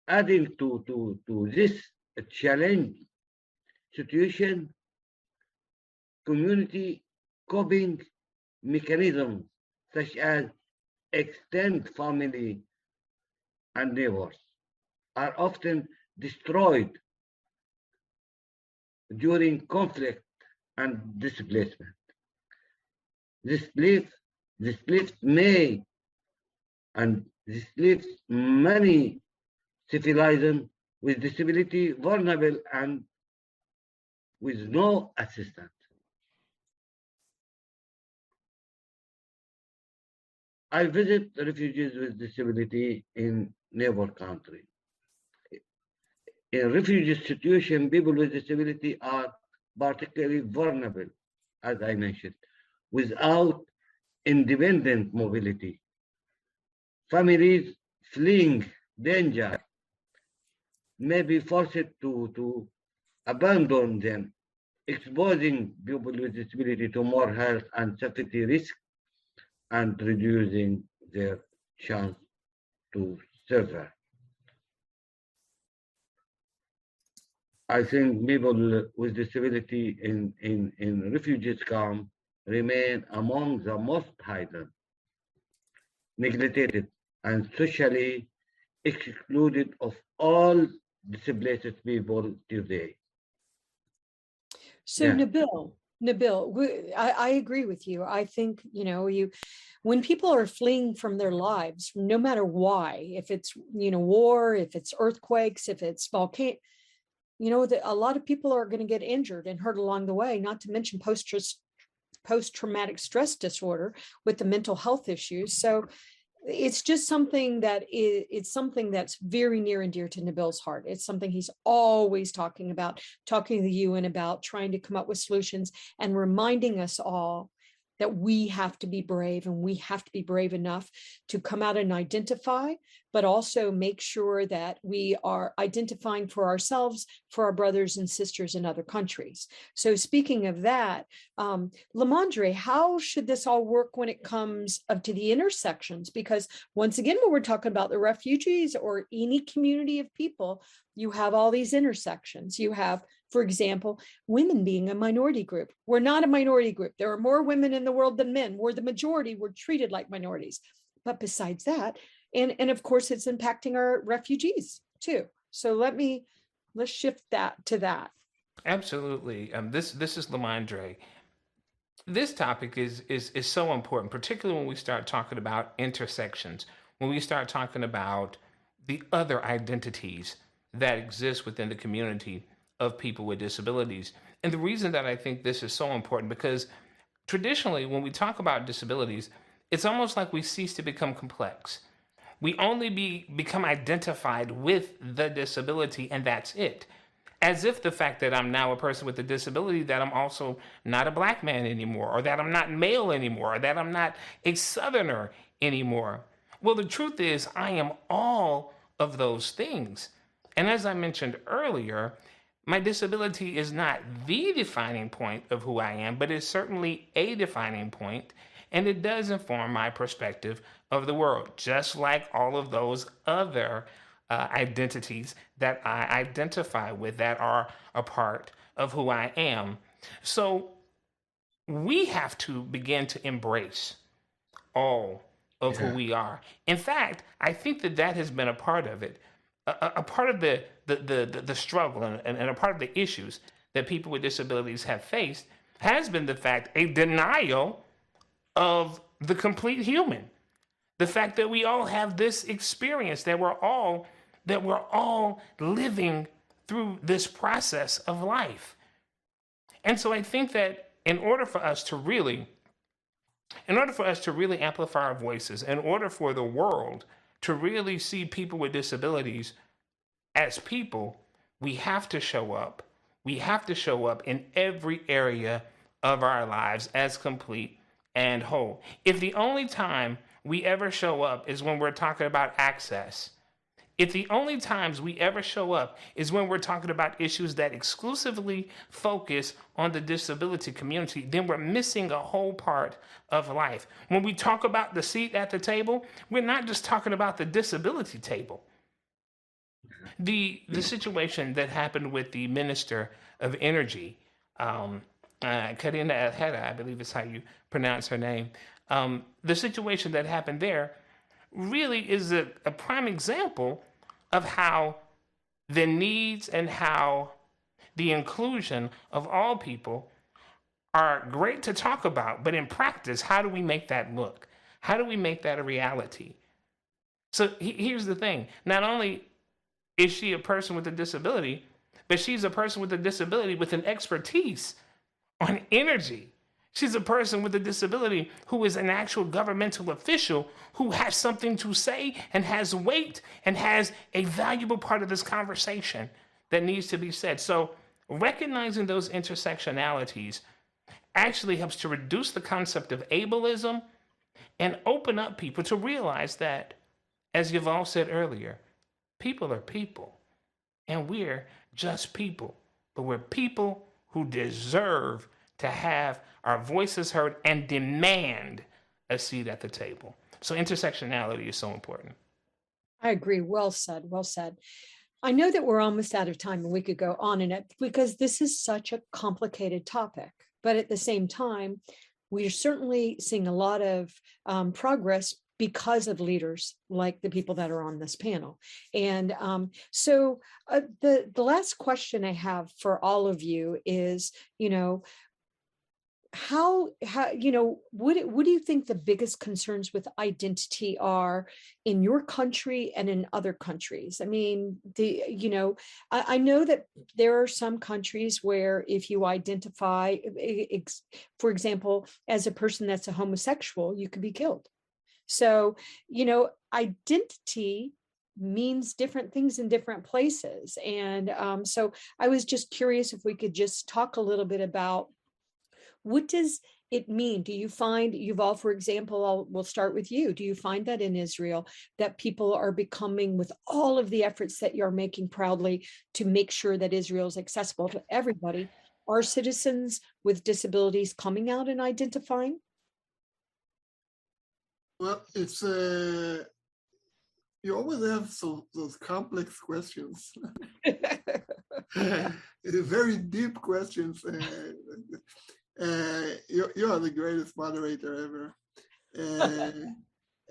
Adding to this challenge situation, community coping mechanisms such as extended family and neighbors are often destroyed during conflict and displacement. This leaves many civilians with disability vulnerable and with no assistance. I visit refugees with disability in neighbor country. In refugee situation, people with disability are particularly vulnerable, as I mentioned, without independent mobility. Families fleeing danger may be forced to abandon them, exposing people with disability to more health and safety risks and reducing their chance to survive. I think people with disability in refugees camp remain among the most hidden, neglected, and socially excluded of all displaced people today. So Yeah. Nabil, I agree with you. I think, when people are fleeing from their lives, no matter why, if it's, war, if it's earthquakes, if it's volcano, a lot of people are going to get injured and hurt along the way, not to mention post-traumatic stress disorder with the mental health issues. So it's just something it's something that's very near and dear to Nabil's heart. It's something he's always talking to the UN about, trying to come up with solutions and reminding us all that we have to be brave, and we have to be brave enough to come out and identify, but also make sure that we are identifying for ourselves, for our brothers and sisters in other countries. So speaking of that, LaMondre, how should this all work when it comes up to the intersections? Because once again, when we're talking about the refugees or any community of people, you have all these intersections. You have, for example, women being a minority group. We're not a minority group. There are more women in the world than men. We're the majority. We're treated like minorities. But besides that, and of course, it's impacting our refugees too. So let's shift that to that. Absolutely. This is LaMondre. This topic is so important, particularly when we start talking about intersections, when we start talking about the other identities that exist within the community of people with disabilities. And the reason that I think this is so important, because traditionally, when we talk about disabilities, it's almost like we cease to become complex. We only become identified with the disability, and that's it. As if the fact that I'm now a person with a disability, that I'm also not a black man anymore, or that I'm not male anymore, or that I'm not a Southerner anymore. Well, the truth is, I am all of those things. And as I mentioned earlier, my disability is not the defining point of who I am, but it's certainly a defining point, and it does inform my perspective of the world, just like all of those other identities that I identify with that are a part of who I am. So we have to begin to embrace all of who we are. In fact, I think that that has been a part of it, a part of the struggle and a part of the issues that people with disabilities have faced has been the fact, a denial of the complete human. The fact that we all have this experience, that we're all living through this process of life. And so I think that in order for us to really amplify our voices, in order for the world to really see people with disabilities as people, we have to show up. We have to show up in every area of our lives as complete and whole. If the only time we ever show up is when we're talking about access, if the only times we ever show up is when we're talking about issues that exclusively focus on the disability community, then we're missing a whole part of life. When we talk about the seat at the table, we're not just talking about the disability table. The situation that happened with the Minister of Energy, Karina Alhera, I believe is how you pronounce her name. The situation that happened there really is a prime example of how the needs and how the inclusion of all people are great to talk about, but in practice, how do we make that look? How do we make that a reality? So here's the thing. Not only is she a person with a disability, but she's a person with a disability with an expertise on energy. She's a person with a disability who is an actual governmental official who has something to say and has weight and has a valuable part of this conversation that needs to be said. So recognizing those intersectionalities actually helps to reduce the concept of ableism and open up people to realize that, as Yuval said earlier, people are people, and we're just people, but we're people who deserve to have our voices heard and demand a seat at the table. So intersectionality is so important. I agree. Well said. Well said. I know that we're almost out of time and we could go on in it because this is such a complicated topic. But at the same time, we're certainly seeing a lot of progress because of leaders like the people that are on this panel. And so the last question I have for all of you is, how what do you think the biggest concerns with identity are in your country and in other countries? I mean, I know that there are some countries where if you identify, for example, as a person that's a homosexual, you could be killed. So, identity means different things in different places. And so I was just curious if we could just talk a little bit about what does it mean? Do you find, Yuval, for example, we'll start with you. Do you find that in Israel that people are becoming, with all of the efforts that you're making proudly to make sure that Israel is accessible to everybody, are citizens with disabilities coming out and identifying? Well, it's you always have those complex questions. Very deep questions. You are the greatest moderator ever.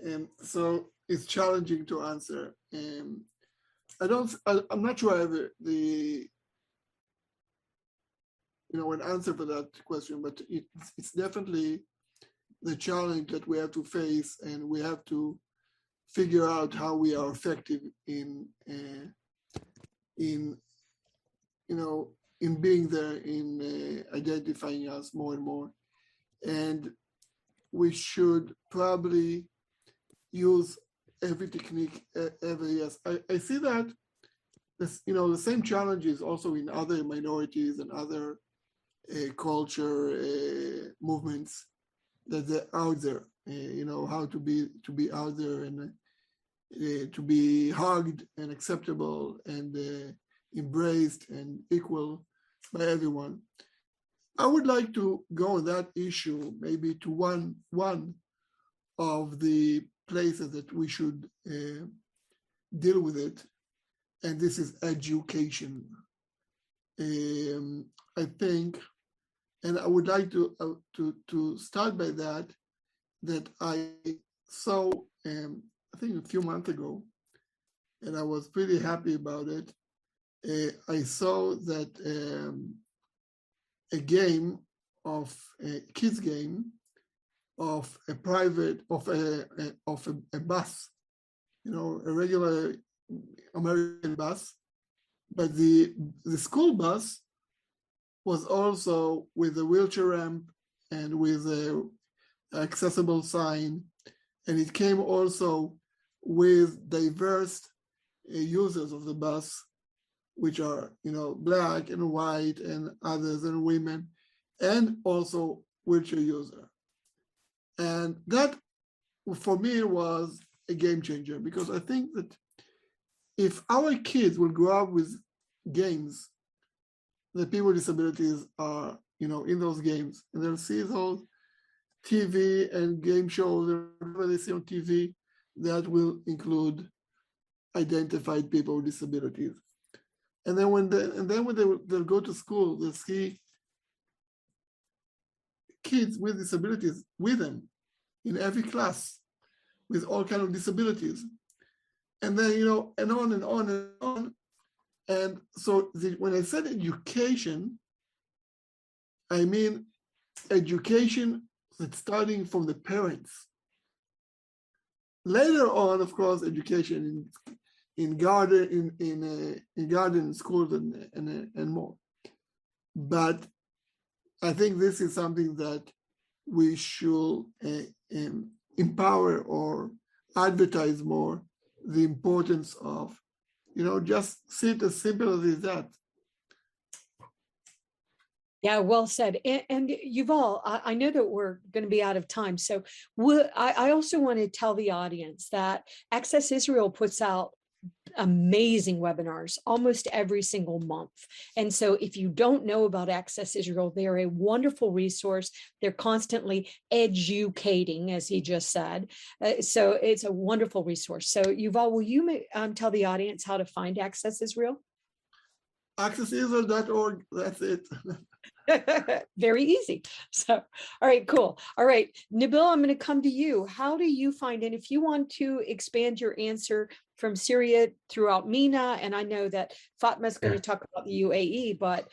And so it's challenging to answer. I'm not sure I have an answer for that question, but it's definitely the challenge that we have to face, and we have to figure out how we are effective in being there, in identifying us more and more. And we should probably use every technique ever. Yes, I see that this, the same challenges also in other minorities and other culture movements that they're out there. How to be out there and to be hugged and acceptable and embraced and equal by everyone. I would like to go on that issue maybe to one of the places that we should deal with it, and this is education. I think, and I would like to start by that I saw, I think a few months ago, and I was pretty happy about it. I saw that a game of a kids game of a bus, a regular American bus, but the school bus was also with a wheelchair ramp and with a accessible sign, and it came also with diverse users of the bus, which are black and white and others and women, and also wheelchair user. And that for me was a game changer, because I think that if our kids will grow up with games that people with disabilities are in those games, and they'll see those TV and game shows, whatever they see on TV, that will include identified people with disabilities. And then when they'll go to school, they'll see kids with disabilities with them in every class with all kinds of disabilities. And then, and on and on and on. And so when I said education, I mean education that's starting from the parents. Later on, of course, education in garden, in garden schools and more. But I think this is something that we should empower or advertise more, the importance of, just see it as simple as that. Yeah, well said. And Yuval, I know that we're going to be out of time. So I also want to tell the audience that Access Israel puts out amazing webinars almost every single month. And so if you don't know about Access Israel, they're a wonderful resource. They're constantly educating, as he just said. So it's a wonderful resource. So Yuval, will you tell the audience how to find Access Israel? accessisrael.org, that's it. Very easy. So, all right, cool. All right, Nabil, I'm going to come to you. How do you find, and if you want to expand your answer from Syria throughout MENA, and I know that Fatma is going to talk about the UAE, but,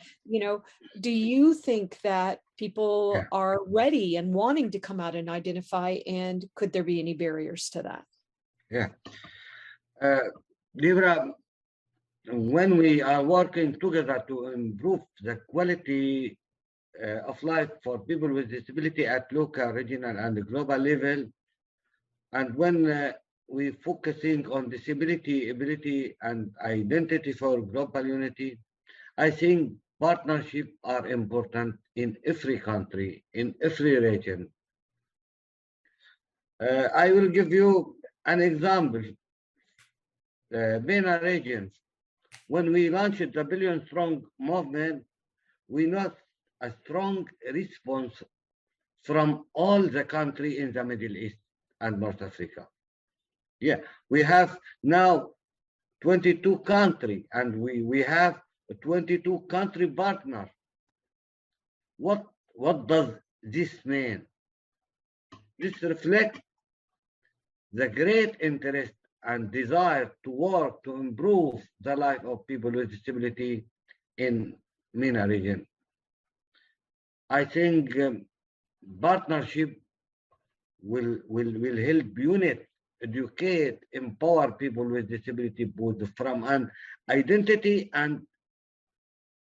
do you think that people are ready and wanting to come out and identify, and could there be any barriers to that? Yeah. Debra, when we are working together to improve the quality of life for people with disability at local, regional, and global level, and when we focusing on disability, ability, and identity for global unity, I think partnerships are important in every country, in every region. I will give you an example. MENA region, when we launched the Billion Strong movement, we noticed a strong response from all the countries in the Middle East and North Africa. Yeah, we have now 22 countries, and we have a 22 country partner. What does this mean? This reflects the great interest and desire to work to improve the life of people with disability in MENA region. I think partnership will help unite, educate, empower people with disability, both from an identity and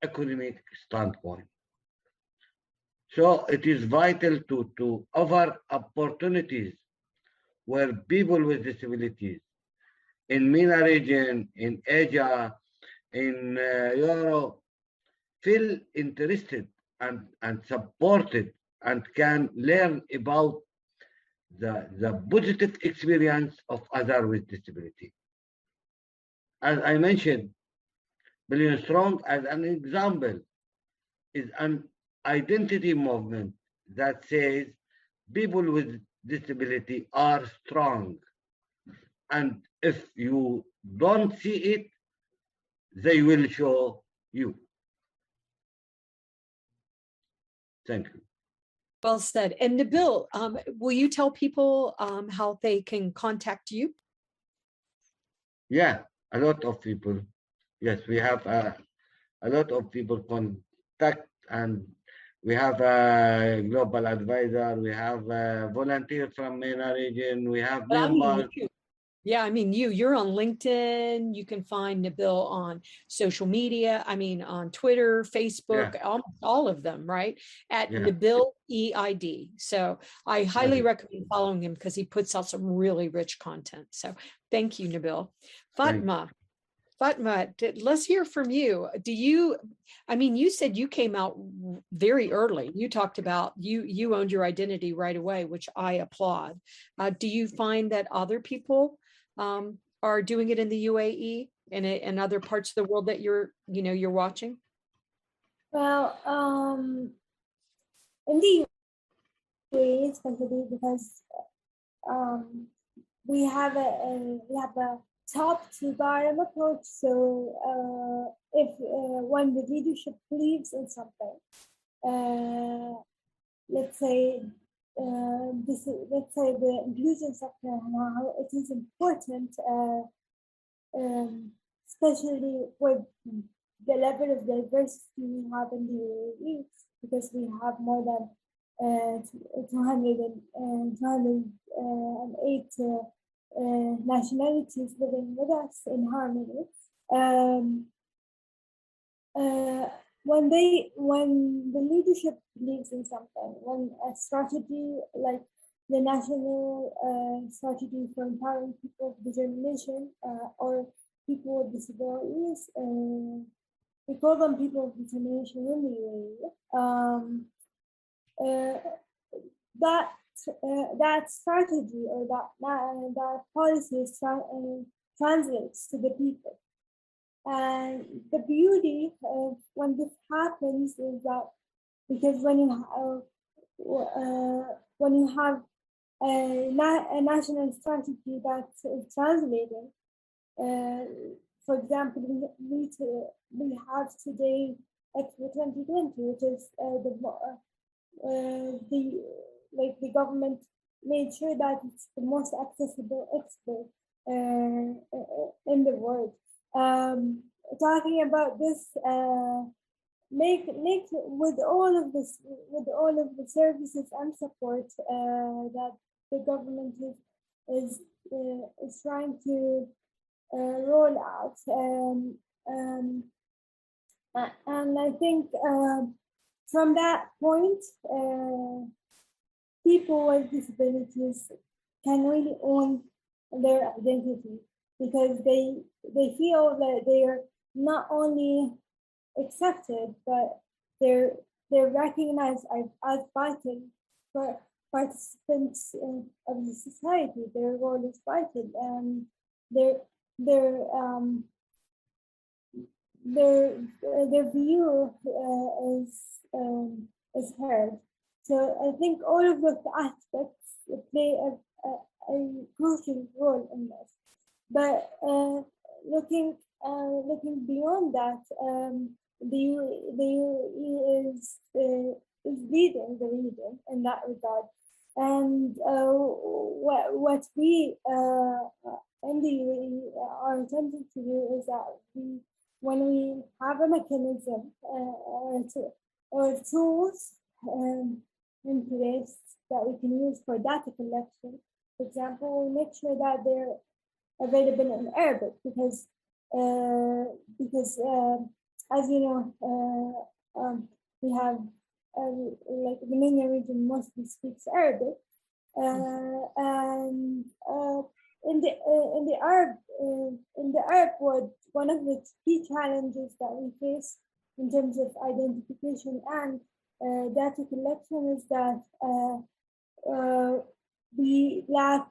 economic standpoint. So it is vital to offer opportunities where people with disabilities in MENA region, in Asia, in Europe, feel interested and supported and can learn about the positive experience of others with disability. As I mentioned, Billion Strong as an example is an identity movement that says people with disability are strong. And if you don't see it, they will show you. Thank you. Well said. And Nabil, will you tell people how they can contact you? Yeah, a lot of people. Yes, we have a lot of people contact, and we have a global advisor, we have a volunteer from MENA region, we have members. Yeah, I mean, you're on LinkedIn. You can find Nabil on social media. I mean, on Twitter, Facebook, all of them, right? At Nabil EID. So I highly recommend following him because he puts out some really rich content. So thank you, Nabil. Fatma, let's hear from you. I mean, you said you came out very early. You talked about you owned your identity right away, which I applaud. Do you find that other people are doing it in the UAE and in other parts of the world that you're watching? Well, in the UAE, especially because we have a top to bottom approach. So if when the leadership believes in something, let's say the inclusion sector now, it is important, especially with the level of diversity we have in the UAE, because we have more than 208 nationalities living with us in harmony. When the leadership believes in something, when a strategy like the national strategy for empowering people with determination or people with disabilities, we call them people with determination in the UAE. That strategy or that policy translates to the people. And the beauty of when this happens is that because when you have a national strategy that is translating, for example, we have today Expo 2020, which is the government made sure that it's the most accessible expo in the world. Talking about this, make with all of the services and support that the government is trying to roll out, and I think from that point, people with disabilities can really own their identity, because they feel that they are not only accepted, but they're recognized as vital participants of the society. Their role is vital, and their view is heard. So I think all of those aspects play a crucial role in this. But looking beyond that, the UAE is leading the region in that regard. And what we in the UAE are attempting to do is that when we have a mechanism or tools in place that we can use for data collection, for example, we make sure that they're available in Arabic, because as you know, we have like the MENA region mostly speaks Arabic, and in the Arab world, one of the key challenges that we face in terms of identification and data collection is that we lack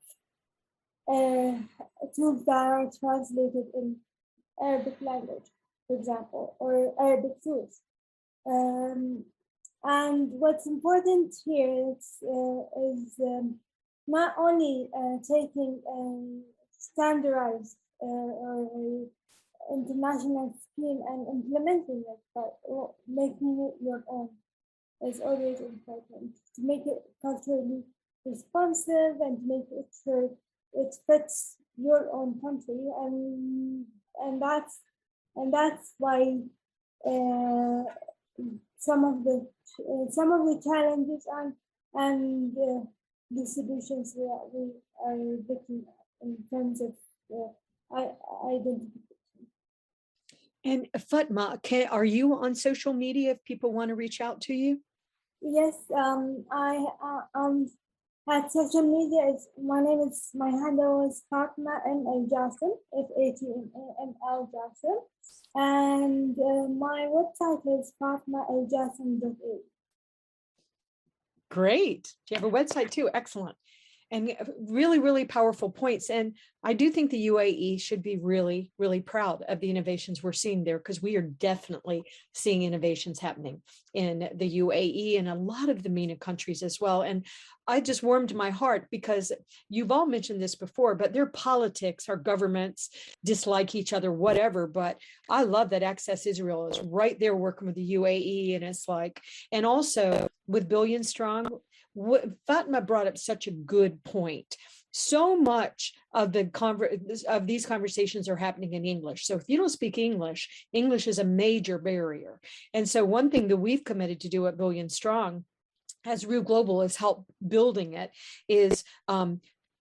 tools that are translated in Arabic language, for example, or Arabic tools. And what's important here is not only taking standardized or international scheme and implementing it, but making it your own is always important. To make it culturally responsive and to make it sure it fits your own country, and that's why some of the challenges and the solutions that we are looking at in terms of identification. And Fatma, are you on social media if people want to reach out to you? Yes, I at social media. My handle is Fatma N.A. Jassim, FATMAML Jassim, and my website is fatmaljassim.a. Great. You have a website too. Excellent. And really, really powerful points. And I do think the UAE should be really, really proud of the innovations we're seeing there, because we are definitely seeing innovations happening in the UAE and a lot of the MENA countries as well. And I just warmed my heart because you've all mentioned this before, but their politics, our governments dislike each other, whatever. But I love that Access Israel is right there working with the UAE. And it's like, and also with Billion Strong, Fatma brought up such a good point. So much of these conversations are happening in English. So if you don't speak English, English is a major barrier. And so one thing that we've committed to do at Billion Strong, as Rue Global is help building it, is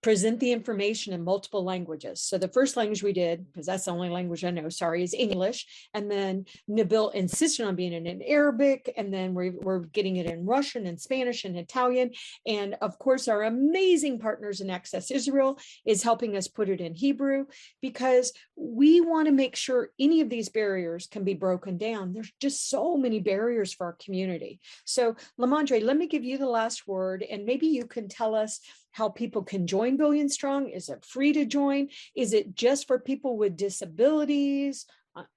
present the information in multiple languages. So the first language we did, because that's the only language I know, is English. And then Nabil insisted on being in Arabic. And then we're getting it in Russian and Spanish and Italian. And of course, our amazing partners in Access Israel is helping us put it in Hebrew, because we want to make sure any of these barriers can be broken down. There's just so many barriers for our community. So LaMondre, let me give you the last word, and maybe you can tell us how people can join Billion Strong. Is it free to join? Is it just for people with disabilities?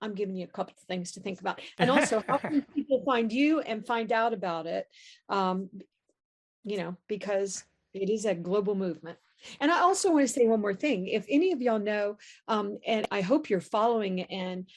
I'm giving you a couple of things to think about. And also, how can people find you and find out about it? Because it is a global movement. And I also want to say one more thing. If any of y'all know, and I hope you're following and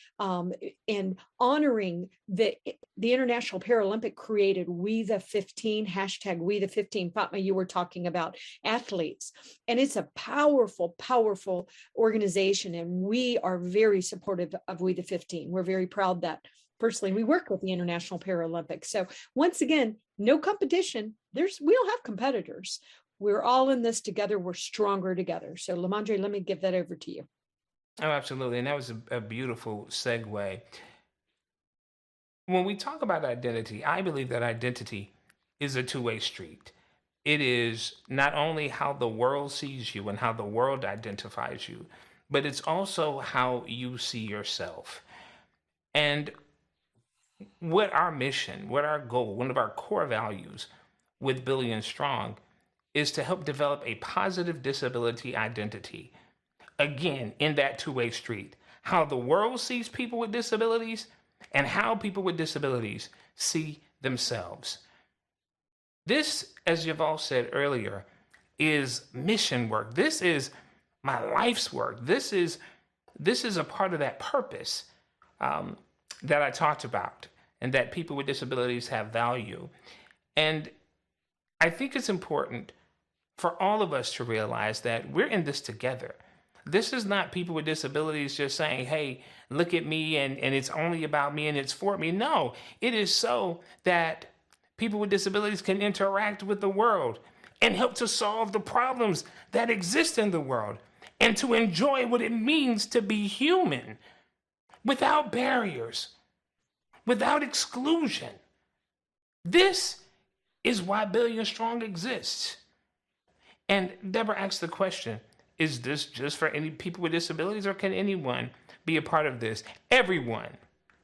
honoring the International Paralympic created We the 15, hashtag We the 15. Fatma, you were talking about athletes, and it's a powerful, powerful organization. And we are very supportive of We the 15. We're very proud that personally we work with the International Paralympics. So once again, no competition. We don't have competitors. We're all in this together. We're stronger together. So LaMondre, let me give that over to you. Oh, absolutely. And that was a beautiful segue. When we talk about identity, I believe that identity is a two-way street. It is not only how the world sees you and how the world identifies you, but it's also how you see yourself. And what our mission, what our goal, one of our core values with Billion Strong is to help develop a positive disability identity. Again, in that two-way street, how the world sees people with disabilities and how people with disabilities see themselves. This, as Yuval said earlier, is mission work. This is my life's work. This is a part of that purpose that I talked about, and that people with disabilities have value. And I think it's important for all of us to realize that we're in this together. This is not people with disabilities just saying, hey, look at me and it's only about me and it's for me. No, it is so that people with disabilities can interact with the world and help to solve the problems that exist in the world and to enjoy what it means to be human without barriers. without exclusion. This is why Billion Strong exists. And Debra asked the question, is this just for any people with disabilities, or can anyone be a part of this? Everyone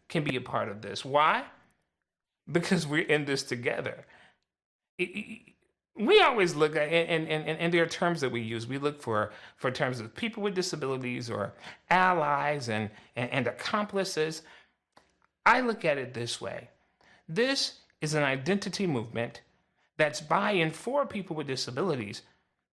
can be a part of this. Why? Because we're in this together. We always look at, and there are terms that we use. We look for terms of people with disabilities or allies and accomplices. I look at it this way. This is an identity movement that's by and for people with disabilities,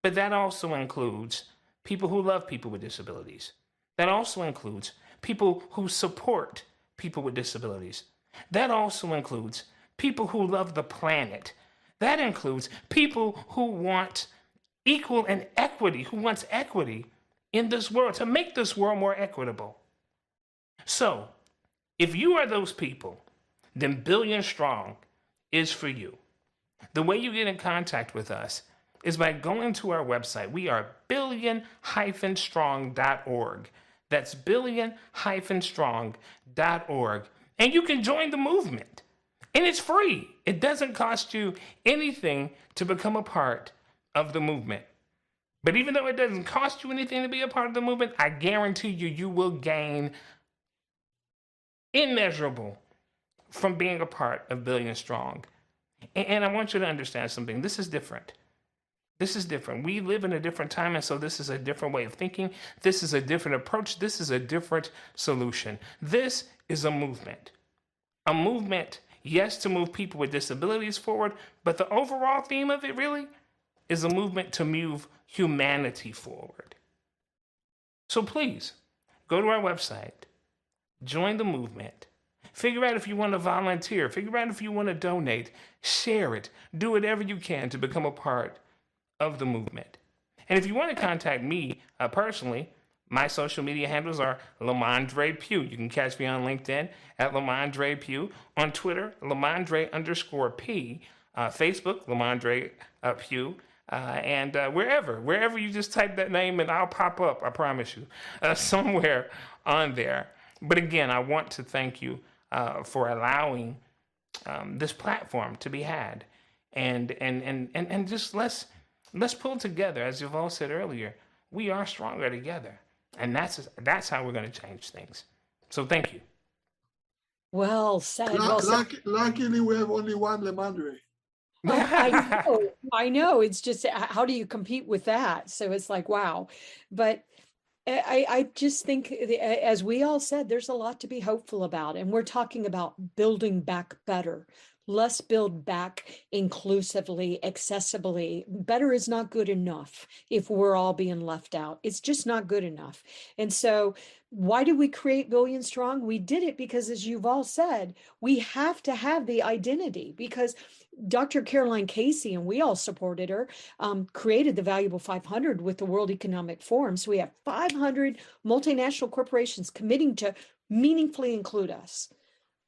but that also includes people who love people with disabilities. That also includes people who support people with disabilities. That also includes people who love the planet. That includes people who want equal and equity, who wants equity in this world, to make this world more equitable. So, if you are those people, then Billion Strong is for you. The way you get in contact with us is by going to our website. We are billion-strong.org. That's billion-strong.org. And you can join the movement. And it's free. It doesn't cost you anything to become a part of the movement. But even though it doesn't cost you anything to be a part of the movement, I guarantee you, you will gain immeasurable from being a part of Billion Strong. And I want you to understand something. This is different. This is different. We live in a different time, and so this is a different way of thinking. This is a different approach. This is a different solution. This is a movement. A movement, yes, to move people with disabilities forward, but the overall theme of it really is a movement to move humanity forward. So please, go to our website, join the movement, figure out if you want to volunteer, figure out if you want to donate, share it, do whatever you can to become a part of the movement. And if you want to contact me personally, my social media handles are LaMondre Pough. You can catch me on LinkedIn at LaMondre Pough, on Twitter, LaMondre_P, Facebook, LaMondre Pough, and wherever you just type that name and I'll pop up, I promise you, somewhere on there. But again, I want to thank you for allowing this platform to be had, and just let's pull together. As Yuval said earlier, we are stronger together, and that's how we're going to change things. So thank you. Well said. Well said. Luckily, we have only one LaMondre. I know. It's just, how do you compete with that? So it's like, wow. But I just think, as we all said, there's a lot to be hopeful about. And we're talking about building back better. Let's build back inclusively, accessibly. Better is not good enough if we're all being left out. It's just not good enough. And so why did we create Billion Strong? We did it because, as you've all said, we have to have the identity, because Dr. Caroline Casey, and we all supported her, created the Valuable 500 with the World Economic Forum. So we have 500 multinational corporations committing to meaningfully include us.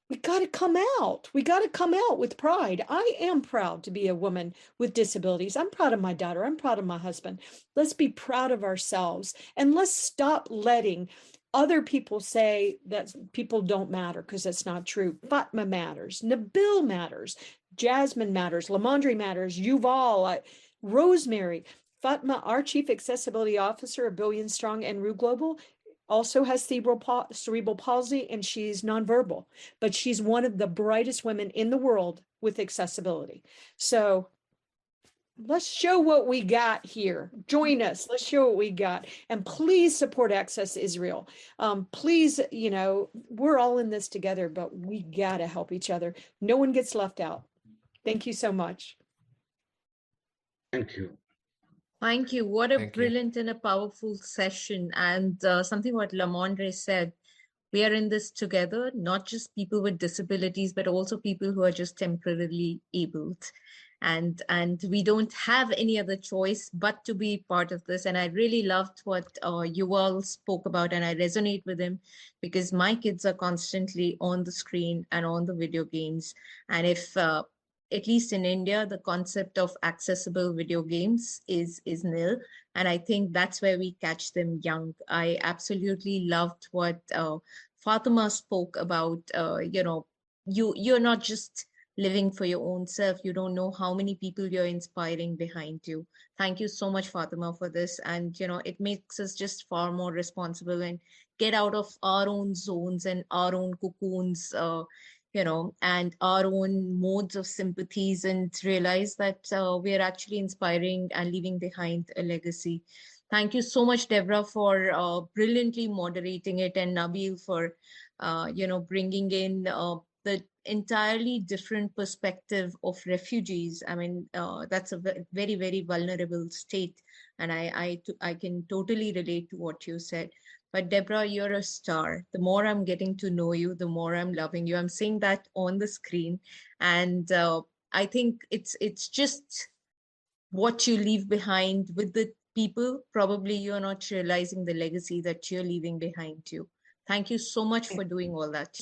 We got to come out. We got to come out with pride. I am proud to be a woman with disabilities. I'm proud of my daughter. I'm proud of my husband. Let's be proud of ourselves, and let's stop letting other people say that people don't matter, because that's not true. Fatma matters. Nabil matters. Jasmine matters. LaMondre matters. Yuval, Rosemary. Fatma, our Chief Accessibility Officer of Billion Strong and Rue Global, also has cerebral palsy, and she's nonverbal, but she's one of the brightest women in the world with accessibility. So let's show what we got here. Join us. Let's show what we got. And please support Access Israel. Please, we're all in this together, but we got to help each other. No one gets left out. Thank you so much. Thank you. Thank you. What a brilliant and a powerful session. And something what LaMondre said, we are in this together, not just people with disabilities, but also people who are just temporarily abled. And we don't have any other choice but to be part of this. And I really loved what Yuval spoke about, and I resonate with him, because my kids are constantly on the screen and on the video games. And if at least in India, the concept of accessible video games is nil. And I think that's where we catch them young. I absolutely loved what Fatma spoke about, you're not just living for your own self. You don't know how many people you're inspiring behind you. Thank you so much, Fatima, for this. And, it makes us just far more responsible and get out of our own zones and our own cocoons, and our own modes of sympathies, and realize that we are actually inspiring and leaving behind a legacy. Thank you so much, Debra, for brilliantly moderating it, and Nabil for, bringing in the entirely different perspective of refugees. I mean, that's a very, very vulnerable state. And I can totally relate to what you said. But Debra, you're a star. The more I'm getting to know you, the more I'm loving you. I'm seeing that on the screen. And I think it's just what you leave behind with the people. Probably you're not realizing the legacy that you're leaving behind you. Thank you so much for doing all that.